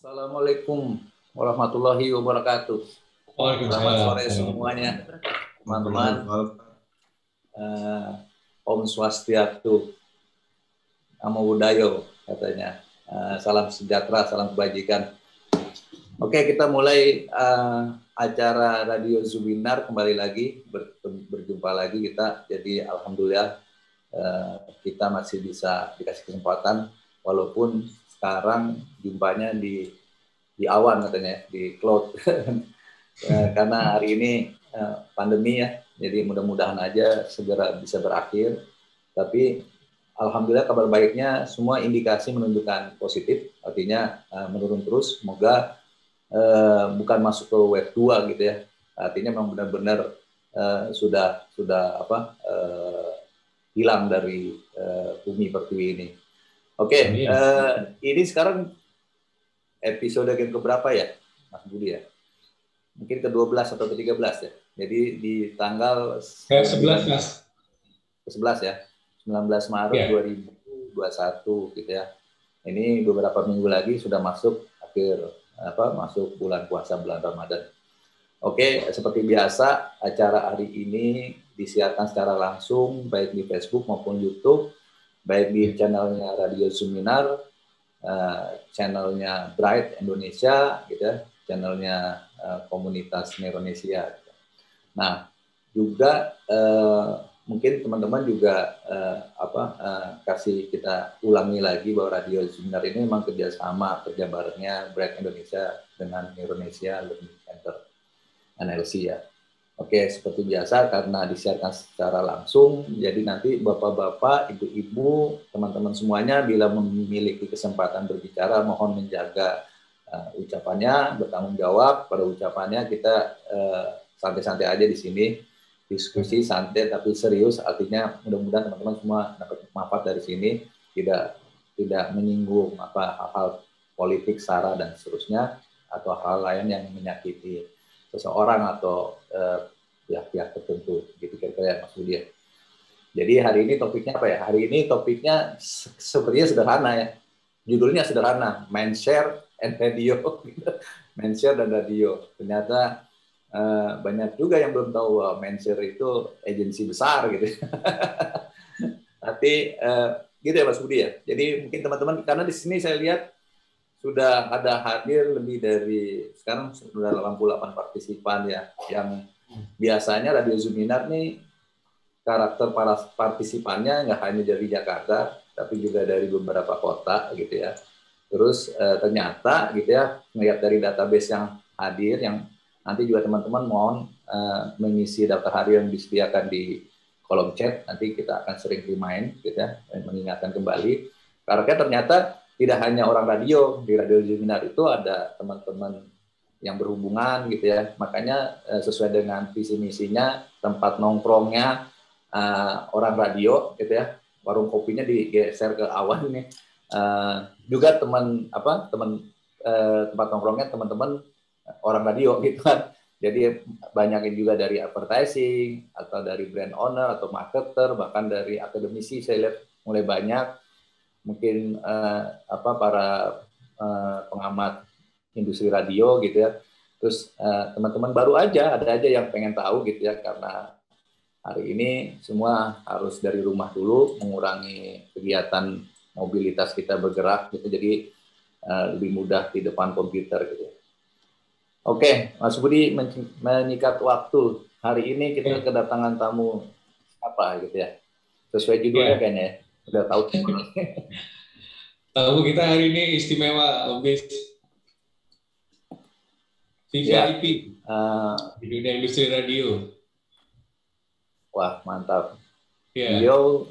Assalamualaikum warahmatullahi wabarakatuh. Selamat sore semuanya, teman-teman. Om Swastiastu, Namo Buddhaya katanya. Salam sejahtera, salam kebajikan. Oke, kita mulai acara Radio Zuminar kembali lagi, berjumpa lagi kita. Jadi alhamdulillah kita masih bisa dikasih kesempatan, walaupun sekarang jumpanya di awan katanya, di cloud. Karena hari ini pandemi ya, jadi mudah-mudahan aja segera bisa berakhir. Tapi alhamdulillah kabar baiknya semua indikasi menunjukkan positif, artinya menurun terus. Semoga bukan masuk ke wave 2 gitu ya. Artinya memang benar-benar sudah hilang dari bumi pertiwi ini. Oke, ini sekarang episode yang keberapa ya, Mas Budi ya? Mungkin ke-12 atau ke-13 ya. Jadi di tanggal 11 Mas. Ke-11 ya. 19 Maret 2021 gitu ya. Ini beberapa minggu lagi sudah masuk masuk bulan puasa, bulan Ramadan. Oke, seperti biasa acara hari ini disiarkan secara langsung baik di Facebook maupun YouTube, baik di channelnya Radio Zuminar, channelnya Bright Indonesia, gitu ya, channelnya komunitas Indonesia. Nah, juga mungkin teman-teman juga kasih kita ulangi lagi bahwa Radio Zuminar ini memang kerja barengnya Bright Indonesia dengan Indonesia Learning Center NLC ya. Oke, seperti biasa karena disiarkan secara langsung, jadi nanti bapak-bapak, ibu-ibu, teman-teman semuanya bila memiliki kesempatan berbicara, mohon menjaga ucapannya, bertanggung jawab pada ucapannya. Kita santai-santai aja di sini, diskusi santai tapi serius. Artinya mudah-mudahan teman-teman semua dapat manfaat dari sini, tidak menyinggung hal-hal politik, sara dan seterusnya, atau hal lain yang menyakiti seseorang atau pihak-pihak tertentu, gitu kira-kira Mas Budi. Jadi hari ini topiknya apa ya? Hari ini topiknya sepertinya sederhana ya. Judulnya sederhana, Mindshare and Radio. Mindshare dan radio. Ternyata banyak juga yang belum tahu bahwa Mindshare itu agensi besar gitu. Tapi gitu ya Mas Budi ya. Jadi mungkin teman-teman, karena di sini saya lihat sudah ada hadir lebih dari, sekarang sudah 88 partisipan ya, yang biasanya Radio Zuminar nih karakter para partisipannya nggak hanya dari Jakarta, tapi juga dari beberapa kota gitu ya. Terus ternyata gitu ya, melihat dari database yang hadir, yang nanti juga teman-teman mohon mengisi daftar hadir yang disediakan di kolom chat, nanti kita akan sering remind gitu ya, mengingatkan kembali. Karena ternyata tidak hanya orang radio, di Radio Zuminar itu ada teman-teman yang berhubungan gitu ya. Makanya sesuai dengan visi misinya, tempat nongkrongnya orang radio gitu ya, warung kopinya digeser ke awan ini. Juga tempat nongkrongnya teman-teman orang radio gitu kan. Jadi banyak juga dari advertising atau dari brand owner atau marketer, bahkan dari akademisi saya lihat mulai banyak. Mungkin para pengamat industri radio gitu ya. Terus teman-teman baru ada aja yang pengen tahu gitu ya, karena hari ini semua harus dari rumah dulu, mengurangi kegiatan mobilitas kita bergerak gitu, jadi lebih mudah di depan komputer gitu. Oke, Mas Budi, menyikat waktu, hari ini kita kedatangan tamu apa gitu ya, sesuai judulnya kayaknya ya. Udah tahu. Tamu kita hari ini istimewa, Bis. VIP di dunia industri radio. Wah, mantap. Beliau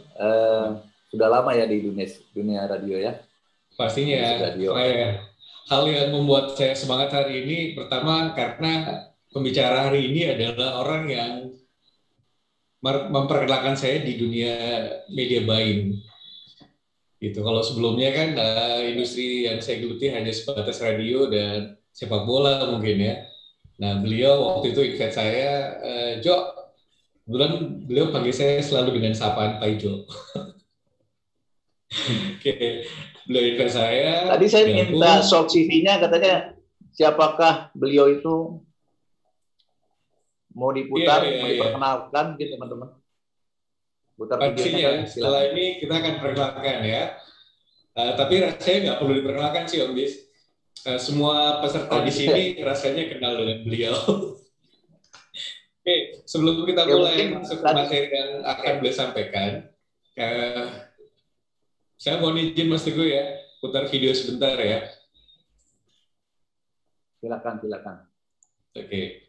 sudah lama ya di dunia radio ya. Pastinya. Hal yang membuat saya semangat hari ini, pertama karena pembicara hari ini adalah orang yang memperkenalkan saya di dunia media buying. Gitu. Kalau sebelumnya kan industri yang saya geluti hanya sebatas radio dan sepak bola mungkin ya. Nah, beliau waktu itu invite saya, Jo, beliau panggil saya selalu dengan sapaan Pak Jo. Oke, beliau invite saya. Tadi saya gabung. minta short CV-nya, katanya siapakah beliau itu, mau diputar, mau diperkenalkan gitu teman-teman. Putar videonya kali, Setelah silakan. ini kita akan perkenalkan ya. Tapi rasanya nggak perlu diperkenalkan sih Om Dis. Semua peserta di sini rasanya kenal dengan beliau. Oke, sebelum kita mulai masuk ke materi yang akan beliau sampaikan, saya mohon izin Mas Teguh ya, putar video sebentar ya. Silakan. Oke.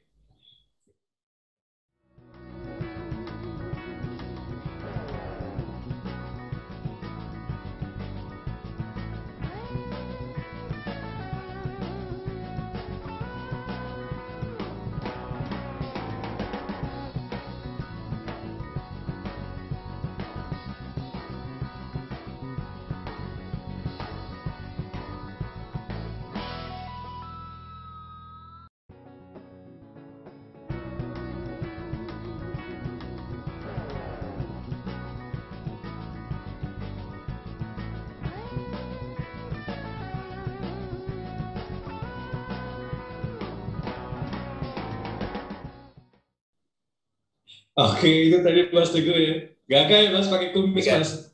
Oke, itu tadi Mas Teguh ya. Gagah ya Mas pakai kumis Mas.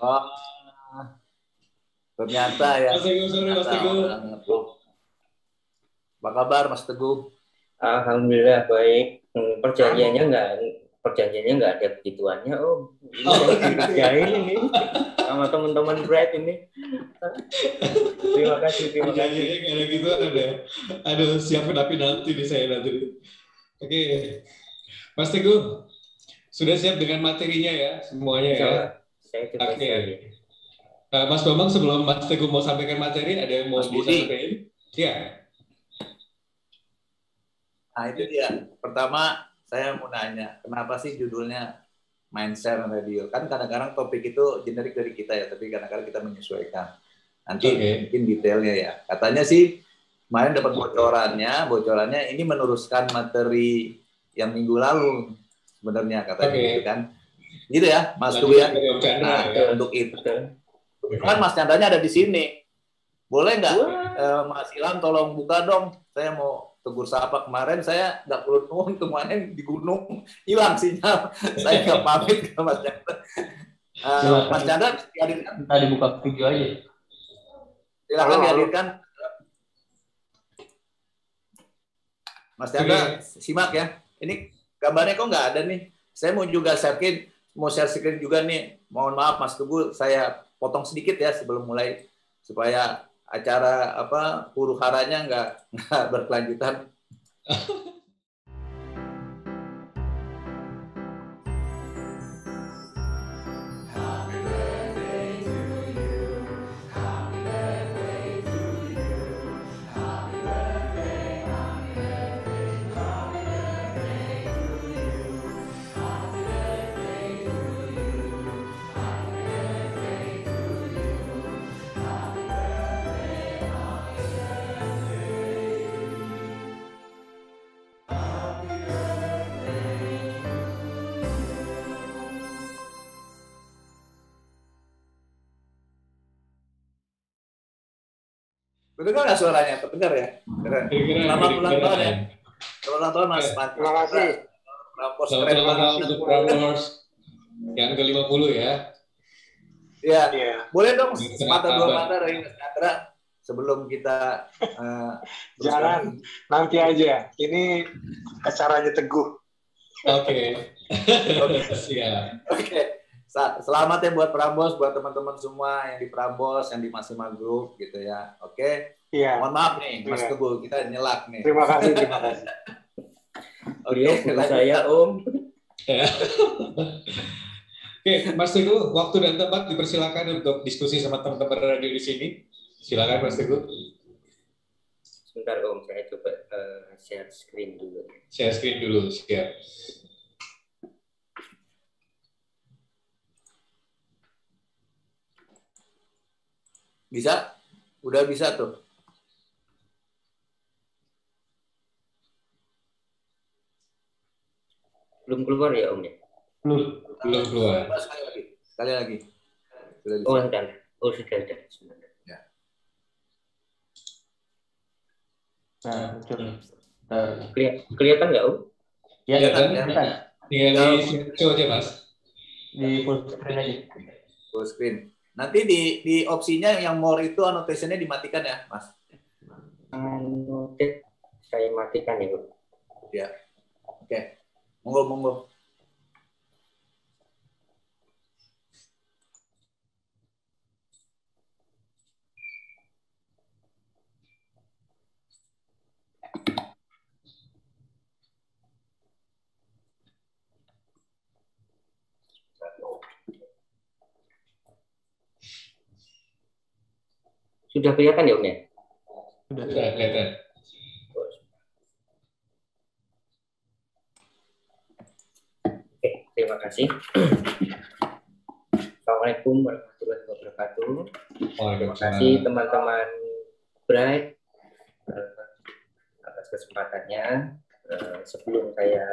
Oh, ternyata ya. Mas Teguh, sorry Mas Teguh. Apa kabar Mas Teguh? Alhamdulillah baik. Perjanjiannya nggak ada begituannya Om. Ini saya dikerjain ini sama teman-teman Brad ini. Terima kasih. Perjanjiannya nggak ada gitu ada. Aduh, siapin tapi nanti di saya nanti. Oke. Mas Teguh, sudah siap dengan materinya ya, semuanya ya? Saya juga siap. Mas Bambang, sebelum Mas Teguh mau sampaikan materi, ada yang mau disampaikan? Iya. Nah, itu dia. Pertama, saya mau nanya, kenapa sih judulnya Mindshare Radio? Kan kadang-kadang topik itu generik dari kita ya, tapi kadang-kadang kita menyesuaikan. Nanti mungkin detailnya ya. Katanya sih, kemarin dapat bocorannya ini meneruskan materi yang minggu lalu sebenarnya katanya gitu kan. Gitu ya, Mas Teguh ya. Nah, untuk itu kan Mas Chandranya ada di sini. Boleh nggak Mas Ilham tolong buka dong. Saya mau tegur sapa. Kemarin saya nggak perlu nuhun, kemarin di gunung hilang sinyal. Saya nggak pamit ke Mas Chandra. Mas Chandra dihadirkan. Kita dibuka video aja. Silakan dihadirkan. Mas Chandra, simak ya. Ini gambarnya kok nggak ada nih. Saya mau juga share screen juga nih. Mohon maaf Mas Teguh, saya potong sedikit ya sebelum mulai supaya acara huru haranya nggak berkelanjutan. Terdengar nggak suaranya? Terdengar ya? Selamat ulang tahun ya. Selamat ulang tahun Mas. Terima kasih. Selamat ulang tahun untuk Prambors yang ke-50 ya. Iya. Boleh dong sepatah dua kata dari Mas Chandra sebelum kita jangan nanti aja. Ini acaranya Teguh. Oke. Siap. Oke. Selamat ya buat Prambors, buat teman-teman semua yang di Prambors, yang di Masima Group gitu ya. Oke. Iya. Mohon maaf nih, Mas Teguh, kita nyelak nih. Terima kasih. Oke, saya Om. Oke, Mas Teguh, waktu dan tempat dipersilakan untuk diskusi sama teman-teman radio di sini. Silakan Mas Teguh. Sebentar Om, saya coba share screen dulu. Share screen dulu, siap. Bisa? Udah bisa tuh. Belum keluar ya Om ya? Belum keluar. Sekali lagi. Sudah bisa. Oh, sudah. Oh, sudah. Sebenarnya. Ya. Nah, muncul. Kelihatan nggak, Om? Ya, Kelihatan. Tinggal di slideshow aja, Mas. Di full screen aja. Full screen. Nanti di opsinya yang more itu annotation-nya dimatikan ya, Mas? Annotate saya matikan ya, Bu. Ya. Oke. Monggo. Sudah kelihatan ya, Om ya? Sudah. Kelihatan. Oke, terima kasih. Assalamualaikum warahmatullahi wabarakatuh. Terima kasih teman-teman Bright atas kesempatannya. Sebelum saya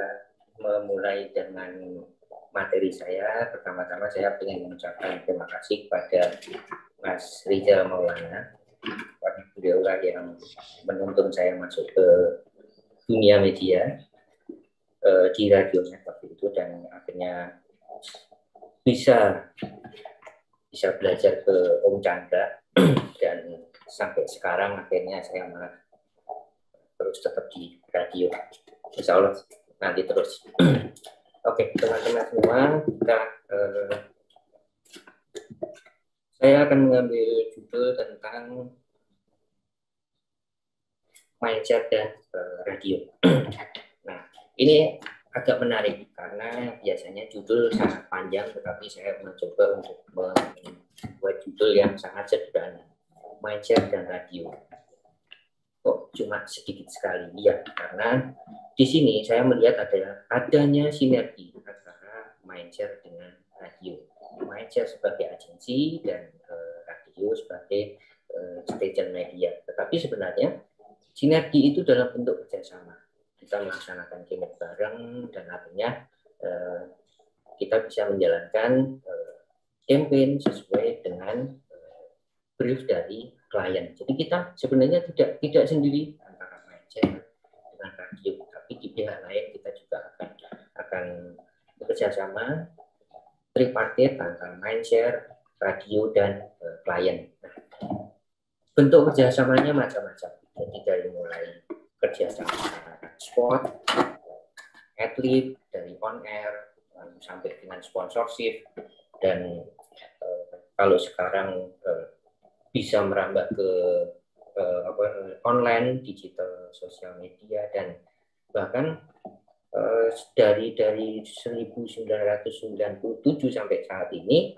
memulai dengan materi saya, pertama-tama saya ingin mengucapkan terima kasih kepada Mas Rizal Maulana. Beliau lah yang menuntun saya masuk ke dunia media di radionya waktu itu, dan akhirnya bisa belajar ke Om Chandra dan sampai sekarang akhirnya saya malah terus tetap di radio. Insya Allah nanti terus. Oke, teman-teman semua, saya akan mengambil judul tentang mindset dan radio. Nah, ini agak menarik karena biasanya judul sangat panjang, tetapi saya mencoba untuk membuat judul yang sangat sederhana, mindset dan radio. Kok cuma sedikit sekali? Ya, karena di sini saya melihat adanya sinergi antara mindset dengan radio. Mindset sebagai agensi dan radio sebagai station media. Tetapi sebenarnya sinergi itu dalam bentuk kerjasama. Kita melaksanakan gimmick bareng dan akhirnya kita bisa menjalankan campaign sesuai dengan brief dari klien. Jadi kita sebenarnya tidak sendiri antara mindset dengan radio, tapi di pihak lain kita juga akan bekerja sama tripartit antara mindset, radio dan klien. Nah, bentuk kerjasamanya macam-macam. Jadi dari mulai kerjasama sport, atlet, dari on air, sampai dengan sponsorship, dan kalau sekarang bisa merambah ke online, digital, sosial media, dan bahkan dari 1997 sampai saat ini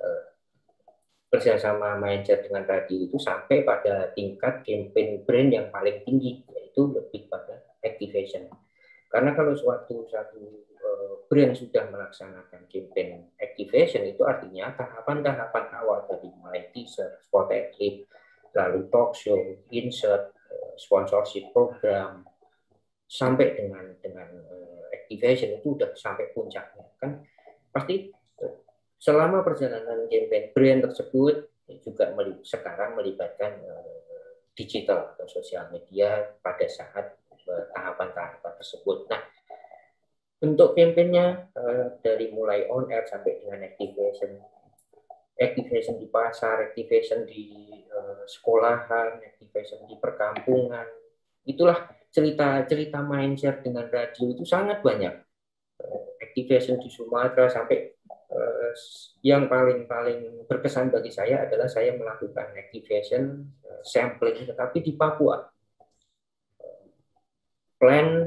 kerjasama mindset dengan radio itu sampai pada tingkat campaign brand yang paling tinggi, yaitu lebih pada activation. Karena kalau satu brand sudah melaksanakan campaign activation, itu artinya tahapan-tahapan awal dari mulai teaser, spot clip, lalu talk show, insert, sponsorship program, sampai dengan activation itu udah sampai puncaknya. Kan pasti selama perjalanan campaign brand tersebut juga sekarang melibatkan digital atau sosial media pada saat tahapan-tahapan tersebut. Nah, bentuk campaign-nya dari mulai on air sampai dengan activation di pasar, activation di sekolahan, activation di perkampungan. Itulah cerita mindset dengan radio itu sangat banyak. Activation di Sumatera sampai yang paling berkesan bagi saya adalah saya melakukan activation sampling, tetapi di Papua. Plan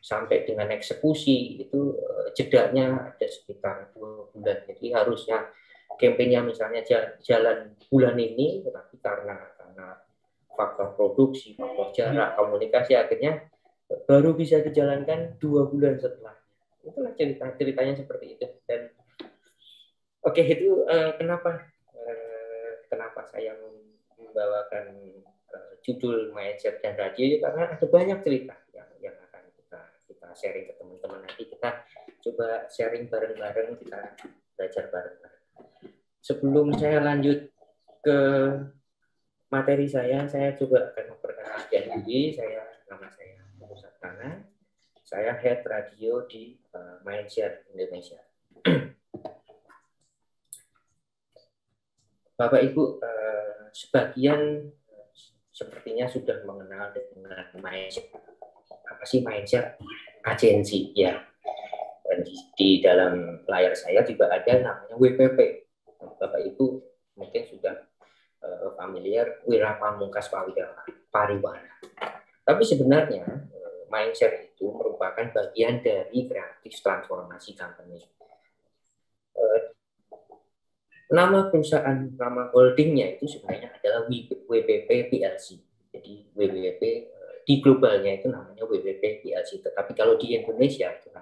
sampai dengan eksekusi itu jedanya ada sekitar 2 bulan. Jadi harusnya kampanye misalnya jalan bulan ini, tetapi karena faktor produksi, faktor jarak, komunikasi, akhirnya baru bisa dijalankan 2 bulan setelahnya. Itulah ceritanya seperti itu. Dan oke, itu kenapa saya membawakan judul mindset dan radio, karena ada banyak cerita yang akan kita sharing ke teman-teman. Nanti kita coba sharing bareng-bareng, kita belajar bareng-bareng. sebelum saya lanjut ke materi saya coba akan memperkenalkan diri. Nama saya Musab Kana. Saya head radio di Mindshare Indonesia. Bapak Ibu, sebagian sepertinya sudah mengenal dengan Mindshare. Apa sih Mindshare? Agensi, ya. Dan di dalam layar saya juga ada namanya WPP. Bapak Ibu mungkin sudah familiar Wira Pamungkas Pariwara. Tapi sebenarnya Mindshare itu merupakan bagian dari kreatif transformasi company. Nama perusahaan, nama holdingnya itu sebenarnya adalah WPP PLC. Jadi WPP di globalnya itu namanya WPP PLC. Tetapi kalau di Indonesia itu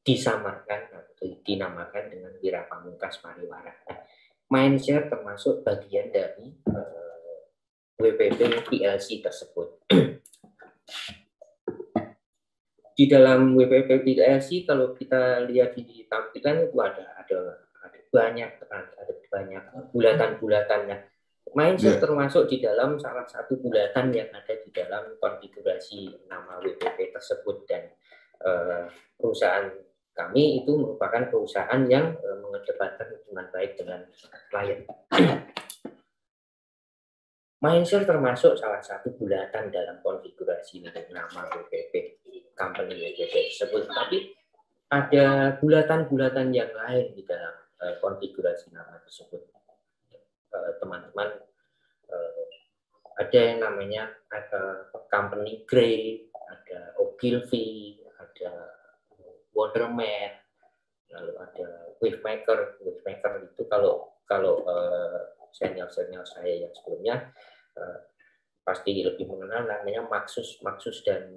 disamarkan atau dinamakan dengan Wira Pamungkas Pariwara. Nah, Mindshare termasuk bagian dari WPP PLC tersebut. Di dalam WPP PLC kalau kita lihat di tampilan itu ada banyak bulatan-bulatannya. Mindshare termasuk di dalam salah satu bulatan yang ada di dalam konfigurasi nama WPP tersebut, dan perusahaan kami itu merupakan perusahaan yang mengedepankan hubungan baik dengan klien. Mindshare termasuk salah satu bulatan dalam konfigurasi nama WPP, company WPP tersebut. Tapi ada bulatan-bulatan yang lain di dalam konfigurasi nama tersebut. Teman-teman, ada yang namanya company grade, ada Ogilvy, ada Wonderman, lalu ada Wavemaker. Wavemaker itu kalau senior saya yang sebelumnya pasti lebih mengenal namanya Maxus dan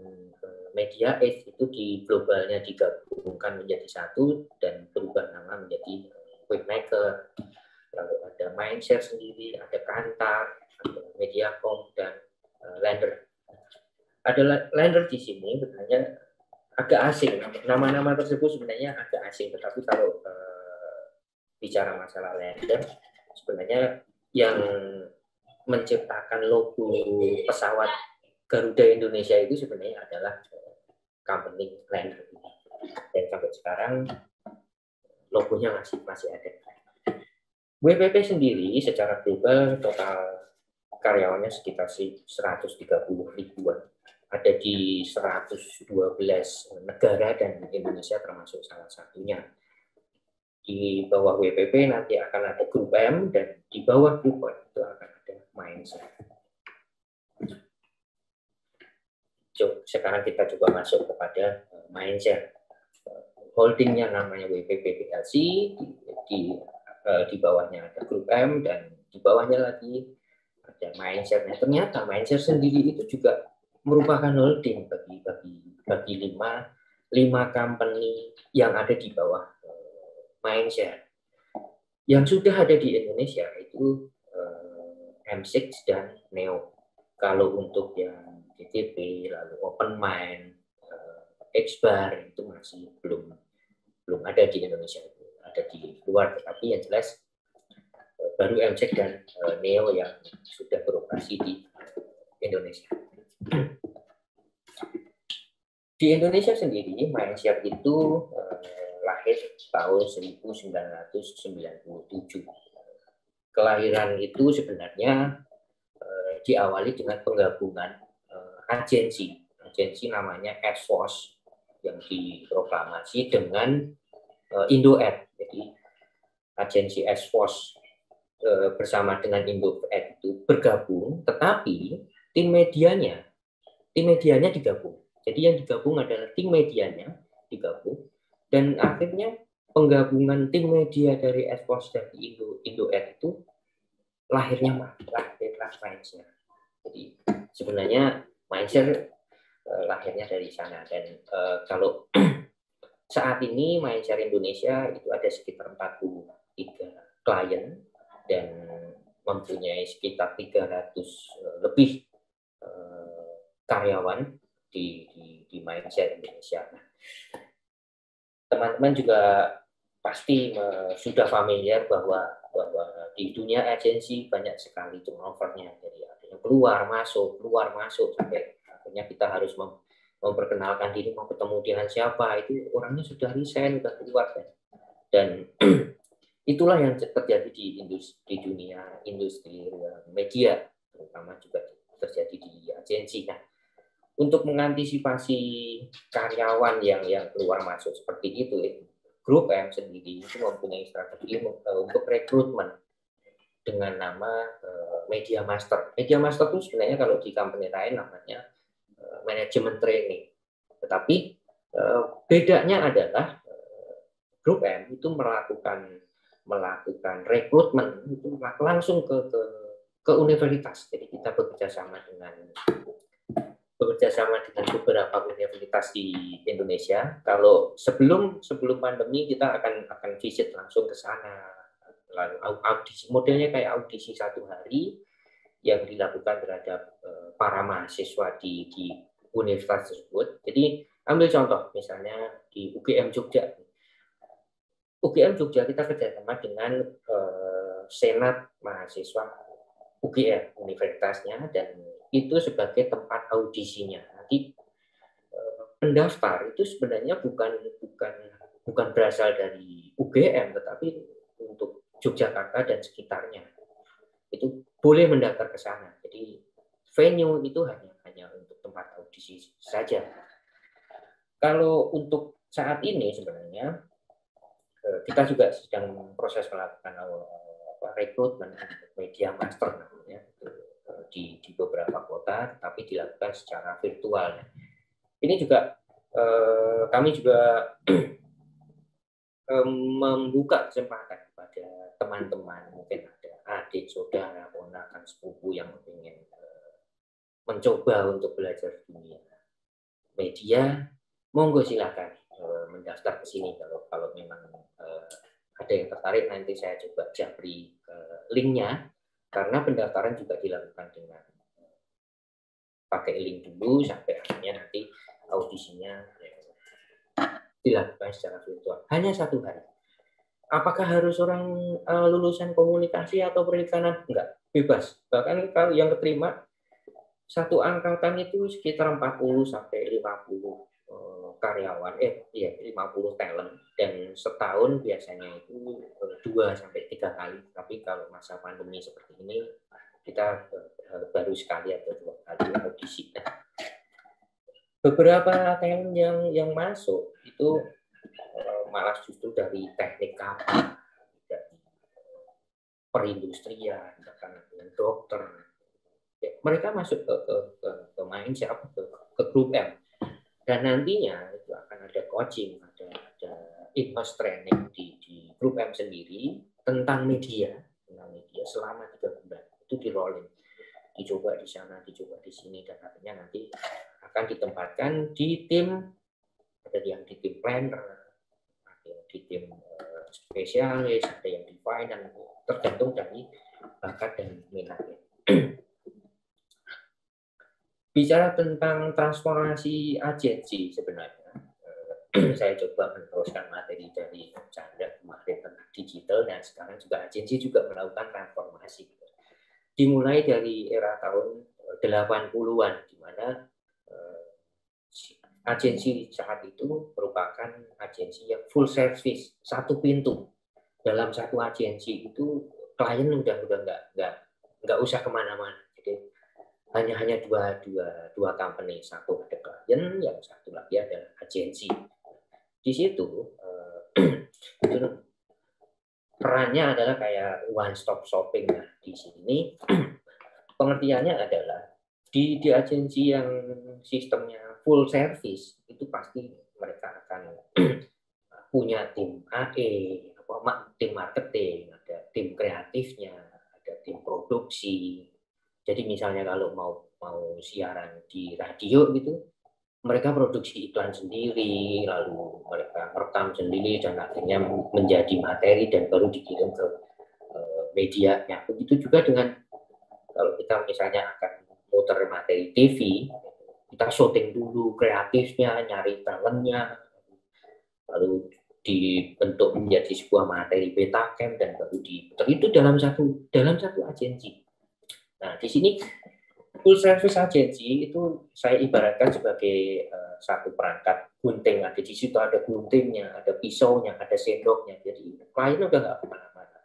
Media Age. Itu di globalnya digabungkan menjadi satu dan berubah nama menjadi Wavemaker. Lalu ada Mindshare sendiri, ada Kantar, ada Mediacom, dan Lender. Ada Lender di sini sebenarnya agak asing. Nama-nama tersebut sebenarnya agak asing, tetapi kalau bicara masalah Lender, sebenarnya yang menciptakan logo pesawat Garuda Indonesia itu sebenarnya adalah company Lender. Dan sampai sekarang logonya masih ada. WPP sendiri secara global total karyawannya sekitar 130 ribuan. Ada di 112 negara dan Indonesia termasuk salah satunya. Di bawah WPP nanti akan ada grup M, dan di bawah grup M itu akan ada Mindshare. Sekarang kita coba masuk kepada Mindshare. Holdingnya namanya WPP PLC, di bawahnya ada grup M, dan di bawahnya lagi ada Mindshare. Nah, ternyata Mindshare sendiri itu juga merupakan holding bagi lima company yang ada di bawah Mindshare. Yang sudah ada di Indonesia itu M6 dan Neo. Kalau untuk yang DTP, lalu Open Mind, Xbar itu masih belum ada di Indonesia, ada di luar. Tetapi yang jelas baru M6 dan Neo yang sudah beroperasi di Indonesia. Di Indonesia sendiri, Mindshare itu lahir tahun 1997. Kelahiran itu sebenarnya diawali dengan penggabungan agensi namanya S-Force yang diproklamasi dengan Indo-Ed. Jadi agensi S-Force bersama dengan Indo-Ed itu bergabung, tetapi tim medianya digabung. Jadi yang digabung adalah tim medianya digabung, dan akhirnya penggabungan tim media dari S-Force dan Indo-Ed itu lahirlah Mindshare. Jadi sebenarnya Mindshare lahirnya dari sana. Dan kalau saat ini Mindshare Indonesia itu ada sekitar 43 klien dan mempunyai sekitar 300 lebih karyawan di Mindshare Indonesia. Teman-teman juga pasti sudah familiar bahwa di dunia agensi banyak sekali turnovernya, jadi adanya keluar masuk sampai akhirnya kita harus memperkenalkan diri, mau ketemu dengan siapa, itu orangnya sudah resign, sudah keluar dan itulah yang terjadi di dunia industri media, terutama juga terjadi di agensi. Nah, untuk mengantisipasi karyawan yang keluar masuk seperti itu, Grup M sendiri itu mempunyai strategi untuk rekrutmen dengan nama Media Master. Media Master itu sebenarnya kalau di company lain namanya manajemen training. Tetapi bedanya adalah Grup M itu melakukan rekrutmen itu langsung ke universitas. Jadi kita bekerja sama dengan beberapa universitas di Indonesia. Kalau sebelum pandemi kita akan visit langsung ke sana, lalu audisi, modelnya kayak audisi 1 hari yang dilakukan terhadap para mahasiswa di universitas tersebut. Jadi ambil contoh misalnya di UGM Jogja. UGM Jogja kita kerjasama dengan Senat Mahasiswa UGM universitasnya, dan itu sebagai tempat audisinya. Nanti pendaftar itu sebenarnya bukan berasal dari UGM, tetapi untuk Yogyakarta dan sekitarnya itu boleh mendaftar ke sana. Jadi venue itu hanya untuk tempat audisi saja. Kalau untuk saat ini sebenarnya kita juga sedang proses melakukan rekrutmen media master namanya di beberapa kota, tapi dilakukan secara virtual. Ini juga kami juga membuka kesempatan kepada teman-teman, mungkin ada adik, saudara, ponakan, sepupu yang ingin mencoba untuk belajar dunia media, monggo silakan mendaftar ke sini. Kalau memang ada yang tertarik, nanti saya coba japri linknya, karena pendaftaran juga dilakukan dengan pakai link dulu sampai akhirnya nanti audisinya dilakukan secara virtual. Hanya 1 hari. Apakah harus orang lulusan komunikasi atau perikanan? Enggak, bebas. Bahkan kalau yang keterima satu angkatan itu sekitar 40 sampai 50 karyawan, 50 talent, dan setahun biasanya itu 2 sampai 3 kali. Tapi kalau masa pandemi seperti ini kita baru sekali atau 2 kali audisi. Beberapa talent yang masuk itu malah justru dari teknik kapal, dari perindustrian, bahkan dengan dokter. Mereka masuk ke mindset, ke grup M, dan nantinya itu akan ada coaching, ada in-house training di grup M sendiri tentang media selama 3 bulan. Itu di rolling, dicoba di sana, dicoba di sini, dan akhirnya nanti akan ditempatkan di tim, ada yang di tim planner, ada yang di tim spesialis, ada yang di finance, tergantung dari bakat dan minatnya. Bicara tentang transformasi agensi, sebenarnya saya coba meneruskan materi dari Chandra kemarin tentang digital, dan sekarang juga agensi juga melakukan transformasi. Dimulai dari era tahun 80-an, di mana agensi saat itu merupakan agensi yang full service, 1 pintu. Dalam 1 agensi itu klien udah nggak usah kemana-mana. Jadi hanya dua company, 1 ada klien, yang 1 lagi adalah agensi. Di situ itu perannya adalah kayak one stop shopping. Nah, di sini pengertiannya adalah di agensi yang sistemnya full service itu pasti mereka akan punya tim AE, tim marketing, ada tim kreatifnya, ada tim produksi. Jadi misalnya kalau mau siaran di radio gitu, mereka produksi iklan sendiri, lalu mereka rekam sendiri, dan akhirnya menjadi materi dan baru dikirim ke medianya. Begitu juga dengan kalau kita misalnya akan muter materi TV, kita syuting dulu kreatifnya, nyari talentnya, lalu dibentuk menjadi sebuah materi beta camp dan baru diputar itu dalam satu agensi. Nah, di sini full service agency itu saya ibaratkan sebagai satu perangkat gunting. Ada di situ, ada guntingnya, ada pisaunya, ada sendoknya. Jadi klien udah nggak kemana-mana.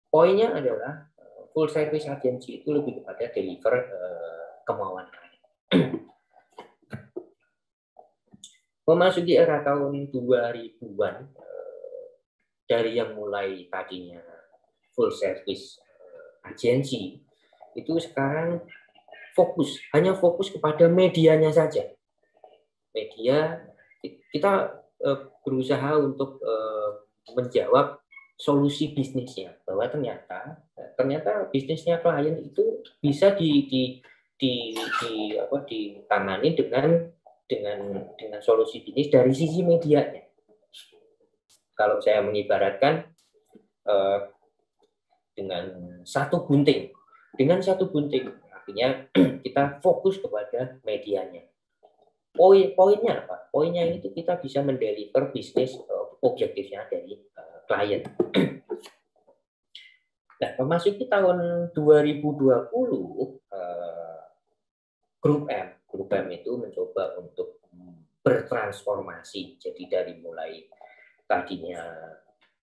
Poinnya adalah full service agency itu lebih kepada deliver kemauan klien. Memasuki era tahun 2000-an, dari yang mulai tadinya full service agency, itu sekarang hanya fokus kepada medianya saja. Media, kita berusaha untuk menjawab solusi bisnisnya, bahwa ternyata bisnisnya klien itu bisa ditangani dengan solusi bisnis dari sisi medianya. Kalau saya mengibaratkan dengan satu gunting, artinya kita fokus kepada medianya. Poinnya apa? Poinnya itu kita bisa mendeliver bisnis objektifnya dari klien. Nah, memasuki tahun 2020, Grup M itu mencoba untuk bertransformasi. Jadi dari mulai tadinya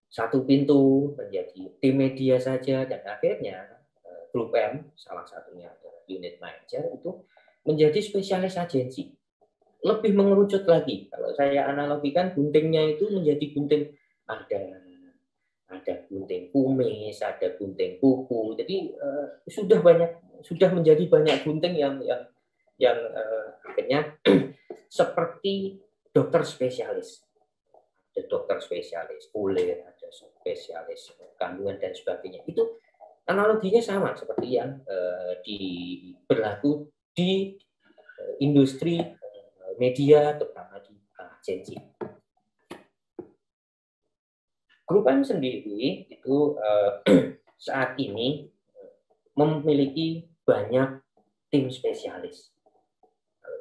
satu pintu menjadi tim media saja, dan akhirnya Grup M, salah satunya adalah unit manager, itu menjadi spesialis agensi. Lebih mengerucut lagi. Kalau saya analogikan, guntingnya itu menjadi gunting, ada gunting kumis, ada gunting kuku. Jadi sudah menjadi banyak gunting yang akhirnya seperti dokter spesialis. Ada dokter spesialis kulit, ada spesialis kandungan dan sebagainya. Itu analoginya sama seperti yang berlaku di industri media, terutama di agensi. Grup M sendiri itu saat ini memiliki banyak tim spesialis.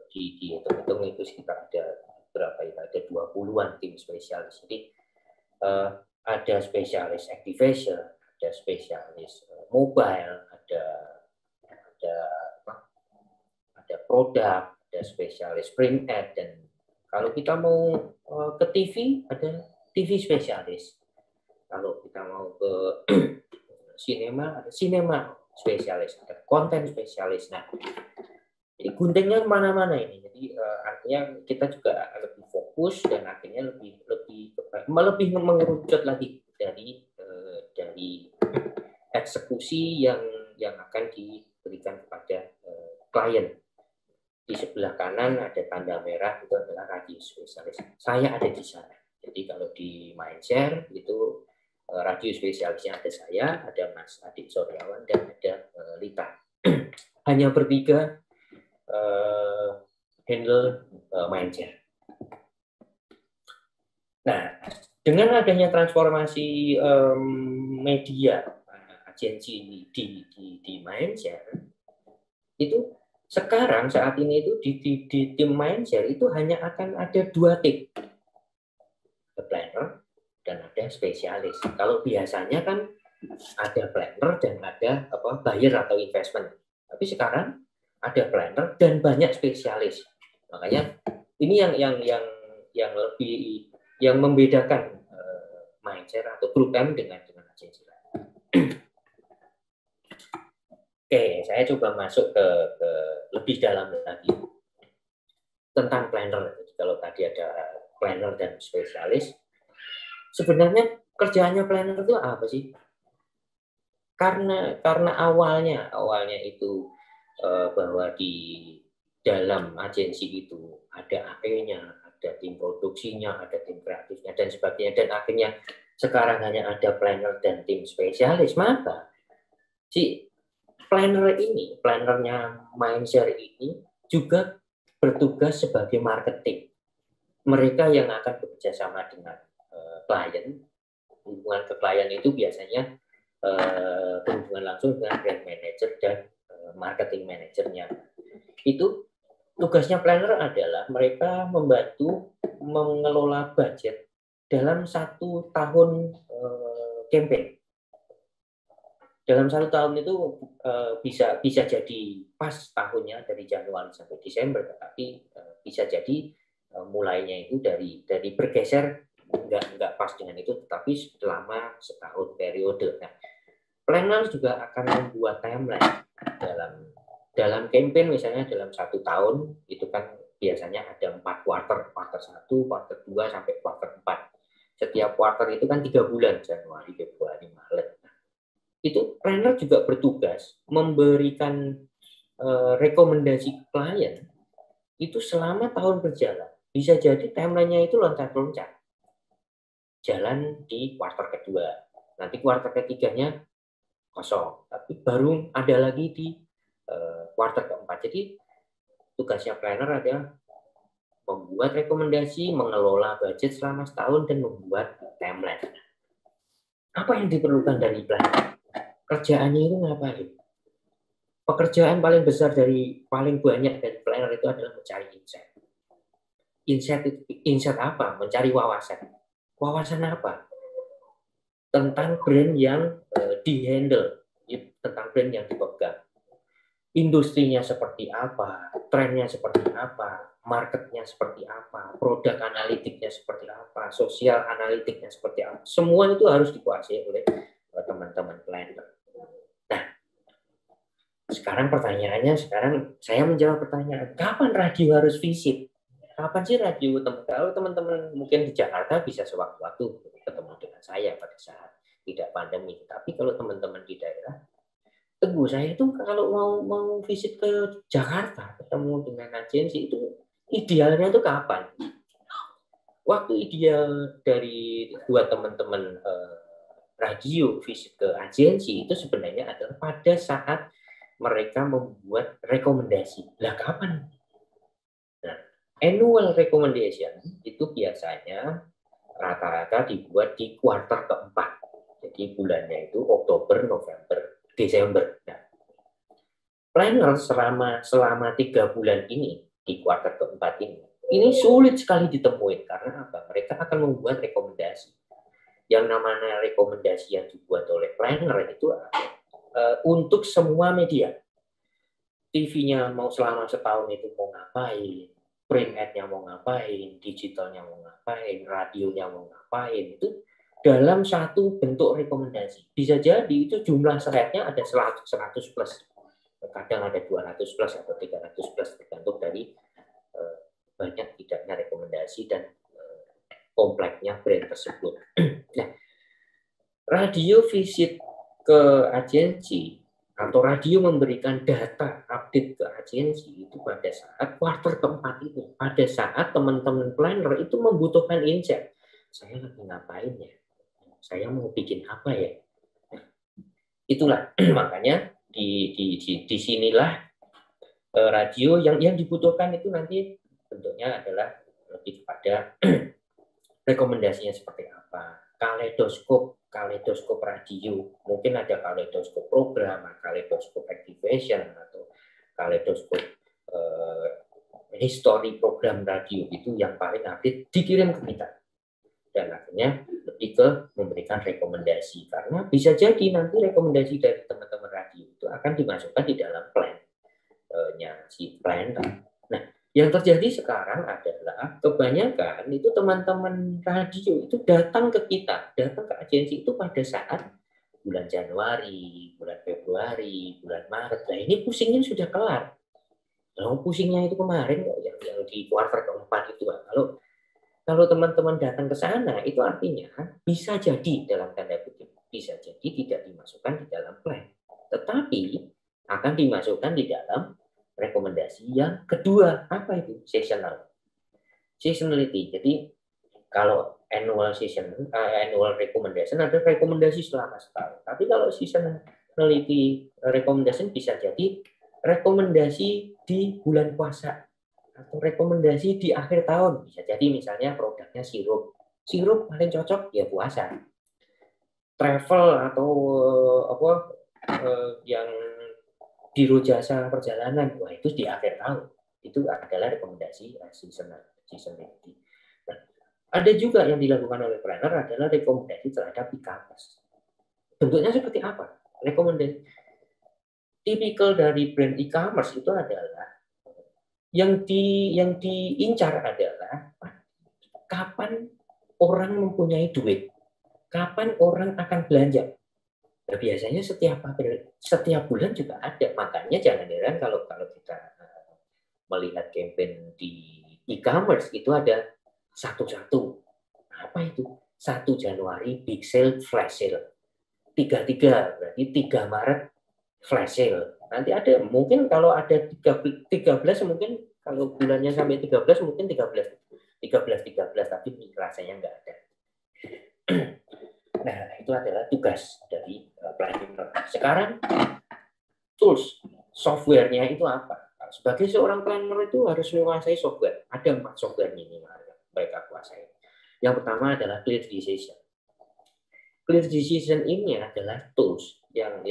Dihitung-hitung itu sekitar ada berapa ya? Ada 20-an tim spesialis. Jadi ada spesialis activation, ada spesialis mobile, ada produk, ada spesialis print ad, dan kalau kita mau ke TV ada TV spesialis. Kalau kita mau ke sinema ada sinema spesialis, ada konten spesialis. Nah, jadi guntingnya kemana-mana ini. Jadi artinya kita juga lebih fokus dan akhirnya lebih mengerucut lagi dari eksekusi yang akan diberikan kepada klien. Di sebelah kanan ada tanda merah, itu adalah radio spesialis. Saya ada di sana. Jadi kalau di Mindshare itu radio spesialisnya ada saya, ada Mas Adik Soryawan, dan ada Lita. Hanya bertiga handle Mindshare. Nah, dengan adanya transformasi media agensi di Mindshare, itu sekarang saat ini itu di tim Mindshare itu hanya akan ada 2 tim, ada planner dan ada spesialis. Kalau biasanya kan ada planner dan ada buyer atau investment, tapi sekarang ada planner dan banyak spesialis. Makanya ini yang lebih membedakan Mindshare atau Grup M dengan agensi lain. Oke, saya coba masuk ke lebih dalam lagi tentang planner. Kalau tadi ada planner dan spesialis, sebenarnya kerjaannya planner itu apa sih? Karena awalnya itu bahwa di dalam agensi itu ada AE-nya, ada tim produksinya, ada tim kreatifnya dan sebagainya, dan akhirnya sekarang hanya ada planner dan tim spesialis. Maka si plannernya Mindshare ini juga bertugas sebagai marketing. Mereka yang akan bekerja sama dengan klien. Hubungan ke klien itu biasanya berhubungan langsung dengan brand manager dan marketing manajernya. Itu tugasnya planner adalah mereka membantu mengelola budget dalam 1 tahun campaign. Dalam 1 tahun itu bisa jadi pas tahunnya dari Januari sampai Desember, tetapi bisa jadi mulainya itu dari bergeser nggak pas dengan itu, tetapi selama setahun periode. Nah, planner juga akan membuat timeline dalam campaign, misalnya dalam 1 tahun itu kan biasanya ada 4 quarter 1, quarter 2 sampai quarter 4. Setiap quarter itu kan 3 bulan, Januari, Februari, Maret. Nah, itu planner juga bertugas memberikan rekomendasi ke klien itu selama tahun berjalan. Bisa jadi timeline-nya itu loncat-loncat. Jalan di kuartal kedua. Nanti kuartal ketiganya kosong, tapi baru ada lagi di kuartal keempat. Jadi tugasnya planner adalah membuat rekomendasi, mengelola budget selama setahun, dan membuat timeline. Apa yang diperlukan dari planner? Kerjaannya itu ngapain? Pekerjaan paling besar paling banyak dari planner itu adalah mencari insight. Insight apa? Mencari wawasan. Wawasan apa? Tentang brand yang di-handle, tentang brand yang dipegang. Industrinya seperti apa, trennya seperti apa, marketnya seperti apa, produk analitiknya seperti apa, sosial analitiknya seperti apa. Semua itu harus dikuasai oleh teman-teman planner. Nah, sekarang pertanyaannya, saya menjawab pertanyaan, kapan radio harus visit? Kapan sih radio? Kalau teman-teman mungkin di Jakarta bisa sewaktu-waktu ketemu dengan saya pada saat tidak pandemi. Tapi kalau teman-teman di daerah, Teguh, saya itu kalau mau visit ke Jakarta, ketemu dengan agensi itu idealnya itu kapan? Waktu ideal buat teman-teman radio visit ke agensi itu sebenarnya adalah pada saat mereka membuat rekomendasi. Lah kapan? Nah, annual recommendation itu biasanya rata-rata dibuat di kuartal keempat. Jadi bulannya itu Oktober, November, Desember. Nah, planner selama 3 bulan ini di kuartal keempat ini sulit sekali ditemui karena apa? Mereka akan membuat rekomendasi. Yang namanya rekomendasi yang dibuat oleh planner itu untuk semua media. TV-nya mau selama setahun itu mau ngapain, print ad-nya mau ngapain, digitalnya mau ngapain, radionya mau ngapain, itu dalam satu bentuk rekomendasi. Bisa jadi itu jumlah slide-nya ada 100 plus. Kadang ada 200 plus atau 300 plus, tergantung dari banyak tidaknya rekomendasi dan kompleknya brand tersebut. Nah, radio visit ke agensi atau radio memberikan data update ke agensi itu pada saat kuartal keempat itu, pada saat teman-teman planner itu membutuhkan insight. Saya lagi ngapain ya? Saya mau bikin apa ya? Nah, itulah makanya di sinilah radio yang dibutuhkan itu nanti bentuknya adalah lebih kepada rekomendasinya seperti apa. Kaleidoskop radio, mungkin ada kaleidoskop program, kaleidoskop activation, atau kaleidoskop history program radio itu yang paling update dikirim ke kita. Dan akhirnya lebih ke memberikan rekomendasi, karena bisa jadi nanti rekomendasi dari teman-teman radio itu akan dimasukkan di dalam plan-nya si planner. Nah, yang terjadi sekarang adalah kebanyakan itu teman-teman radio itu datang ke kita, datang ke agensi itu pada saat bulan Januari, bulan Februari, bulan Maret. Nah, ini pusingnya sudah kelar. Kalau pusingnya itu kemarin kok yang di kuartal keempat itu, kalau teman-teman datang ke sana, itu artinya bisa jadi dalam tanda kutip, bisa jadi tidak dimasukkan di dalam plan, tetapi akan dimasukkan di dalam rekomendasi yang kedua. Apa itu? Seasonality. Jadi kalau annual recommendation ada rekomendasi selama setahun. Tapi kalau seasonality recommendation bisa jadi rekomendasi di bulan puasa atau rekomendasi di akhir tahun. Bisa jadi misalnya produknya sirup paling cocok ya puasa. Travel atau yang biro jasa perjalanan, wah itu di akhir tahun. Itu adalah rekomendasi seasonality. Nah, Ada juga yang dilakukan oleh planner adalah rekomendasi terhadap e-commerce. Bentuknya seperti apa? Rekomendasi tipikal dari brand e-commerce itu adalah yang diincar adalah kapan orang mempunyai duit, kapan orang akan belanja. Nah, biasanya setiap bulan juga ada. Makanya jangan heran kalau kita melihat campaign di e-commerce itu ada satu-satu. Apa itu? 1 Januari big sale flash sale. 33 berarti 3 Maret flash sale. Nanti ada mungkin kalau ada 13 mungkin kalau bulannya sampai 13 mungkin 13 tapi rasanya nggak ada. Nah, itu adalah tugas dari planner. Sekarang tools softwarenya itu apa? Sebagai seorang planner itu harus menguasai software. Ada 4 software minimal yang mereka kuasai. Yang pertama adalah Clear Decision. Clear Decision ini adalah tools yang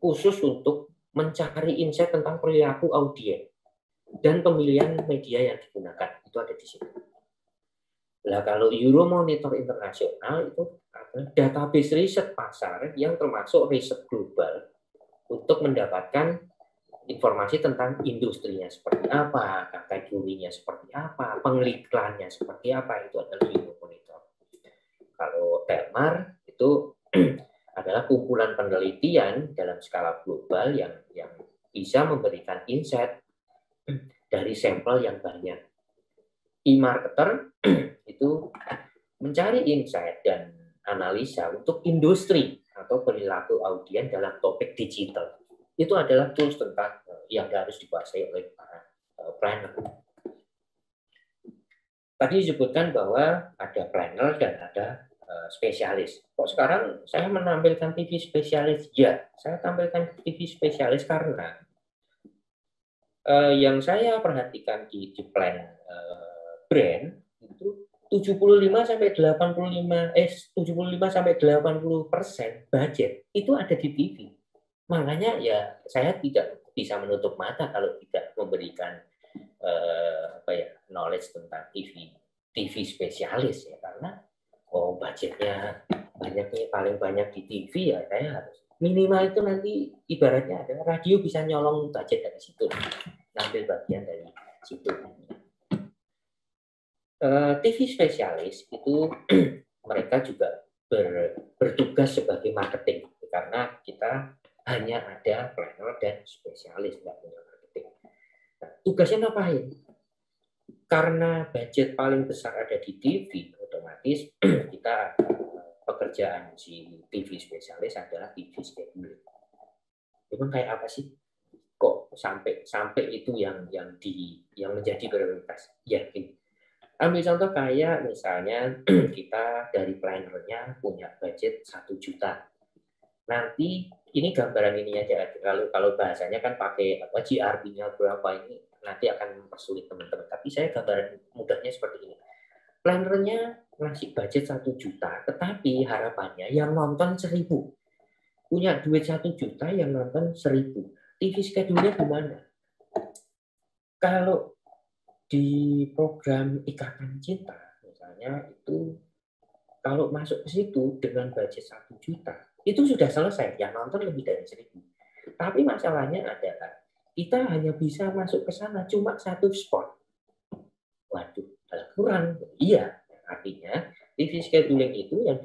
khusus untuk mencari insight tentang perilaku audiens dan pemilihan media yang digunakan. Itu ada di situ. Nah, kalau Euromonitor Internasional itu adalah database riset pasar yang termasuk riset global untuk mendapatkan informasi tentang industrinya seperti apa, kategorinya seperti apa, pengiklannya seperti apa, itu adalah Euromonitor. Kalau Telmar itu adalah kumpulan penelitian dalam skala global yang bisa memberikan insight dari sampel yang banyak. E-marketer itu mencari insight dan analisa untuk industri atau perilaku audiens dalam topik digital. Itu adalah tools tentang yang harus dikuasai oleh para planner. Tadi disebutkan bahwa ada planner dan ada spesialis. Kok sekarang saya menampilkan TV spesialis? Ya, saya tampilkan TV spesialis karena yang saya perhatikan di plan brand itu 75 sampai 80% budget itu ada di TV. Makanya ya saya tidak bisa menutup mata kalau tidak memberikan knowledge tentang TV spesialis ya, karena budgetnya paling banyak di TV ya, saya harus minimal itu nanti ibaratnya ada radio bisa nyolong budget dari situ, ngambil bagian dari situ. TV spesialis itu mereka juga bertugas sebagai marketing karena kita hanya ada planner dan spesialis, nggak punya marketing. Nah, tugasnya ngapain? Karena budget paling besar ada di TV, otomatis kita pekerjaan si TV spesialis adalah TV scheduling. Memang kayak apa sih? Kok sampai itu yang menjadi prioritas? Ya, ambil contoh kayak misalnya kita dari plannernya punya budget 1 juta. Nanti ini gambaran ini aja. Kalau bahasanya kan pakai GRP-nya berapa ini nanti akan mempersulit teman-teman. Tapi saya gambaran mudahnya seperti ini. Plannernya ngasih budget 1 juta, tetapi harapannya yang nonton 1000. Punya duit 1 juta yang nonton 1000. TV schedule-nya gimana? Kalau di program Ikatan Cinta misalnya itu kalau masuk ke situ dengan budget 1 juta itu sudah selesai, yang nonton lebih dari 1000. Tapi masalahnya adalah kita hanya bisa masuk ke sana cuma 1 spot. Waduh, kurang. Iya, artinya TV scheduling itu yang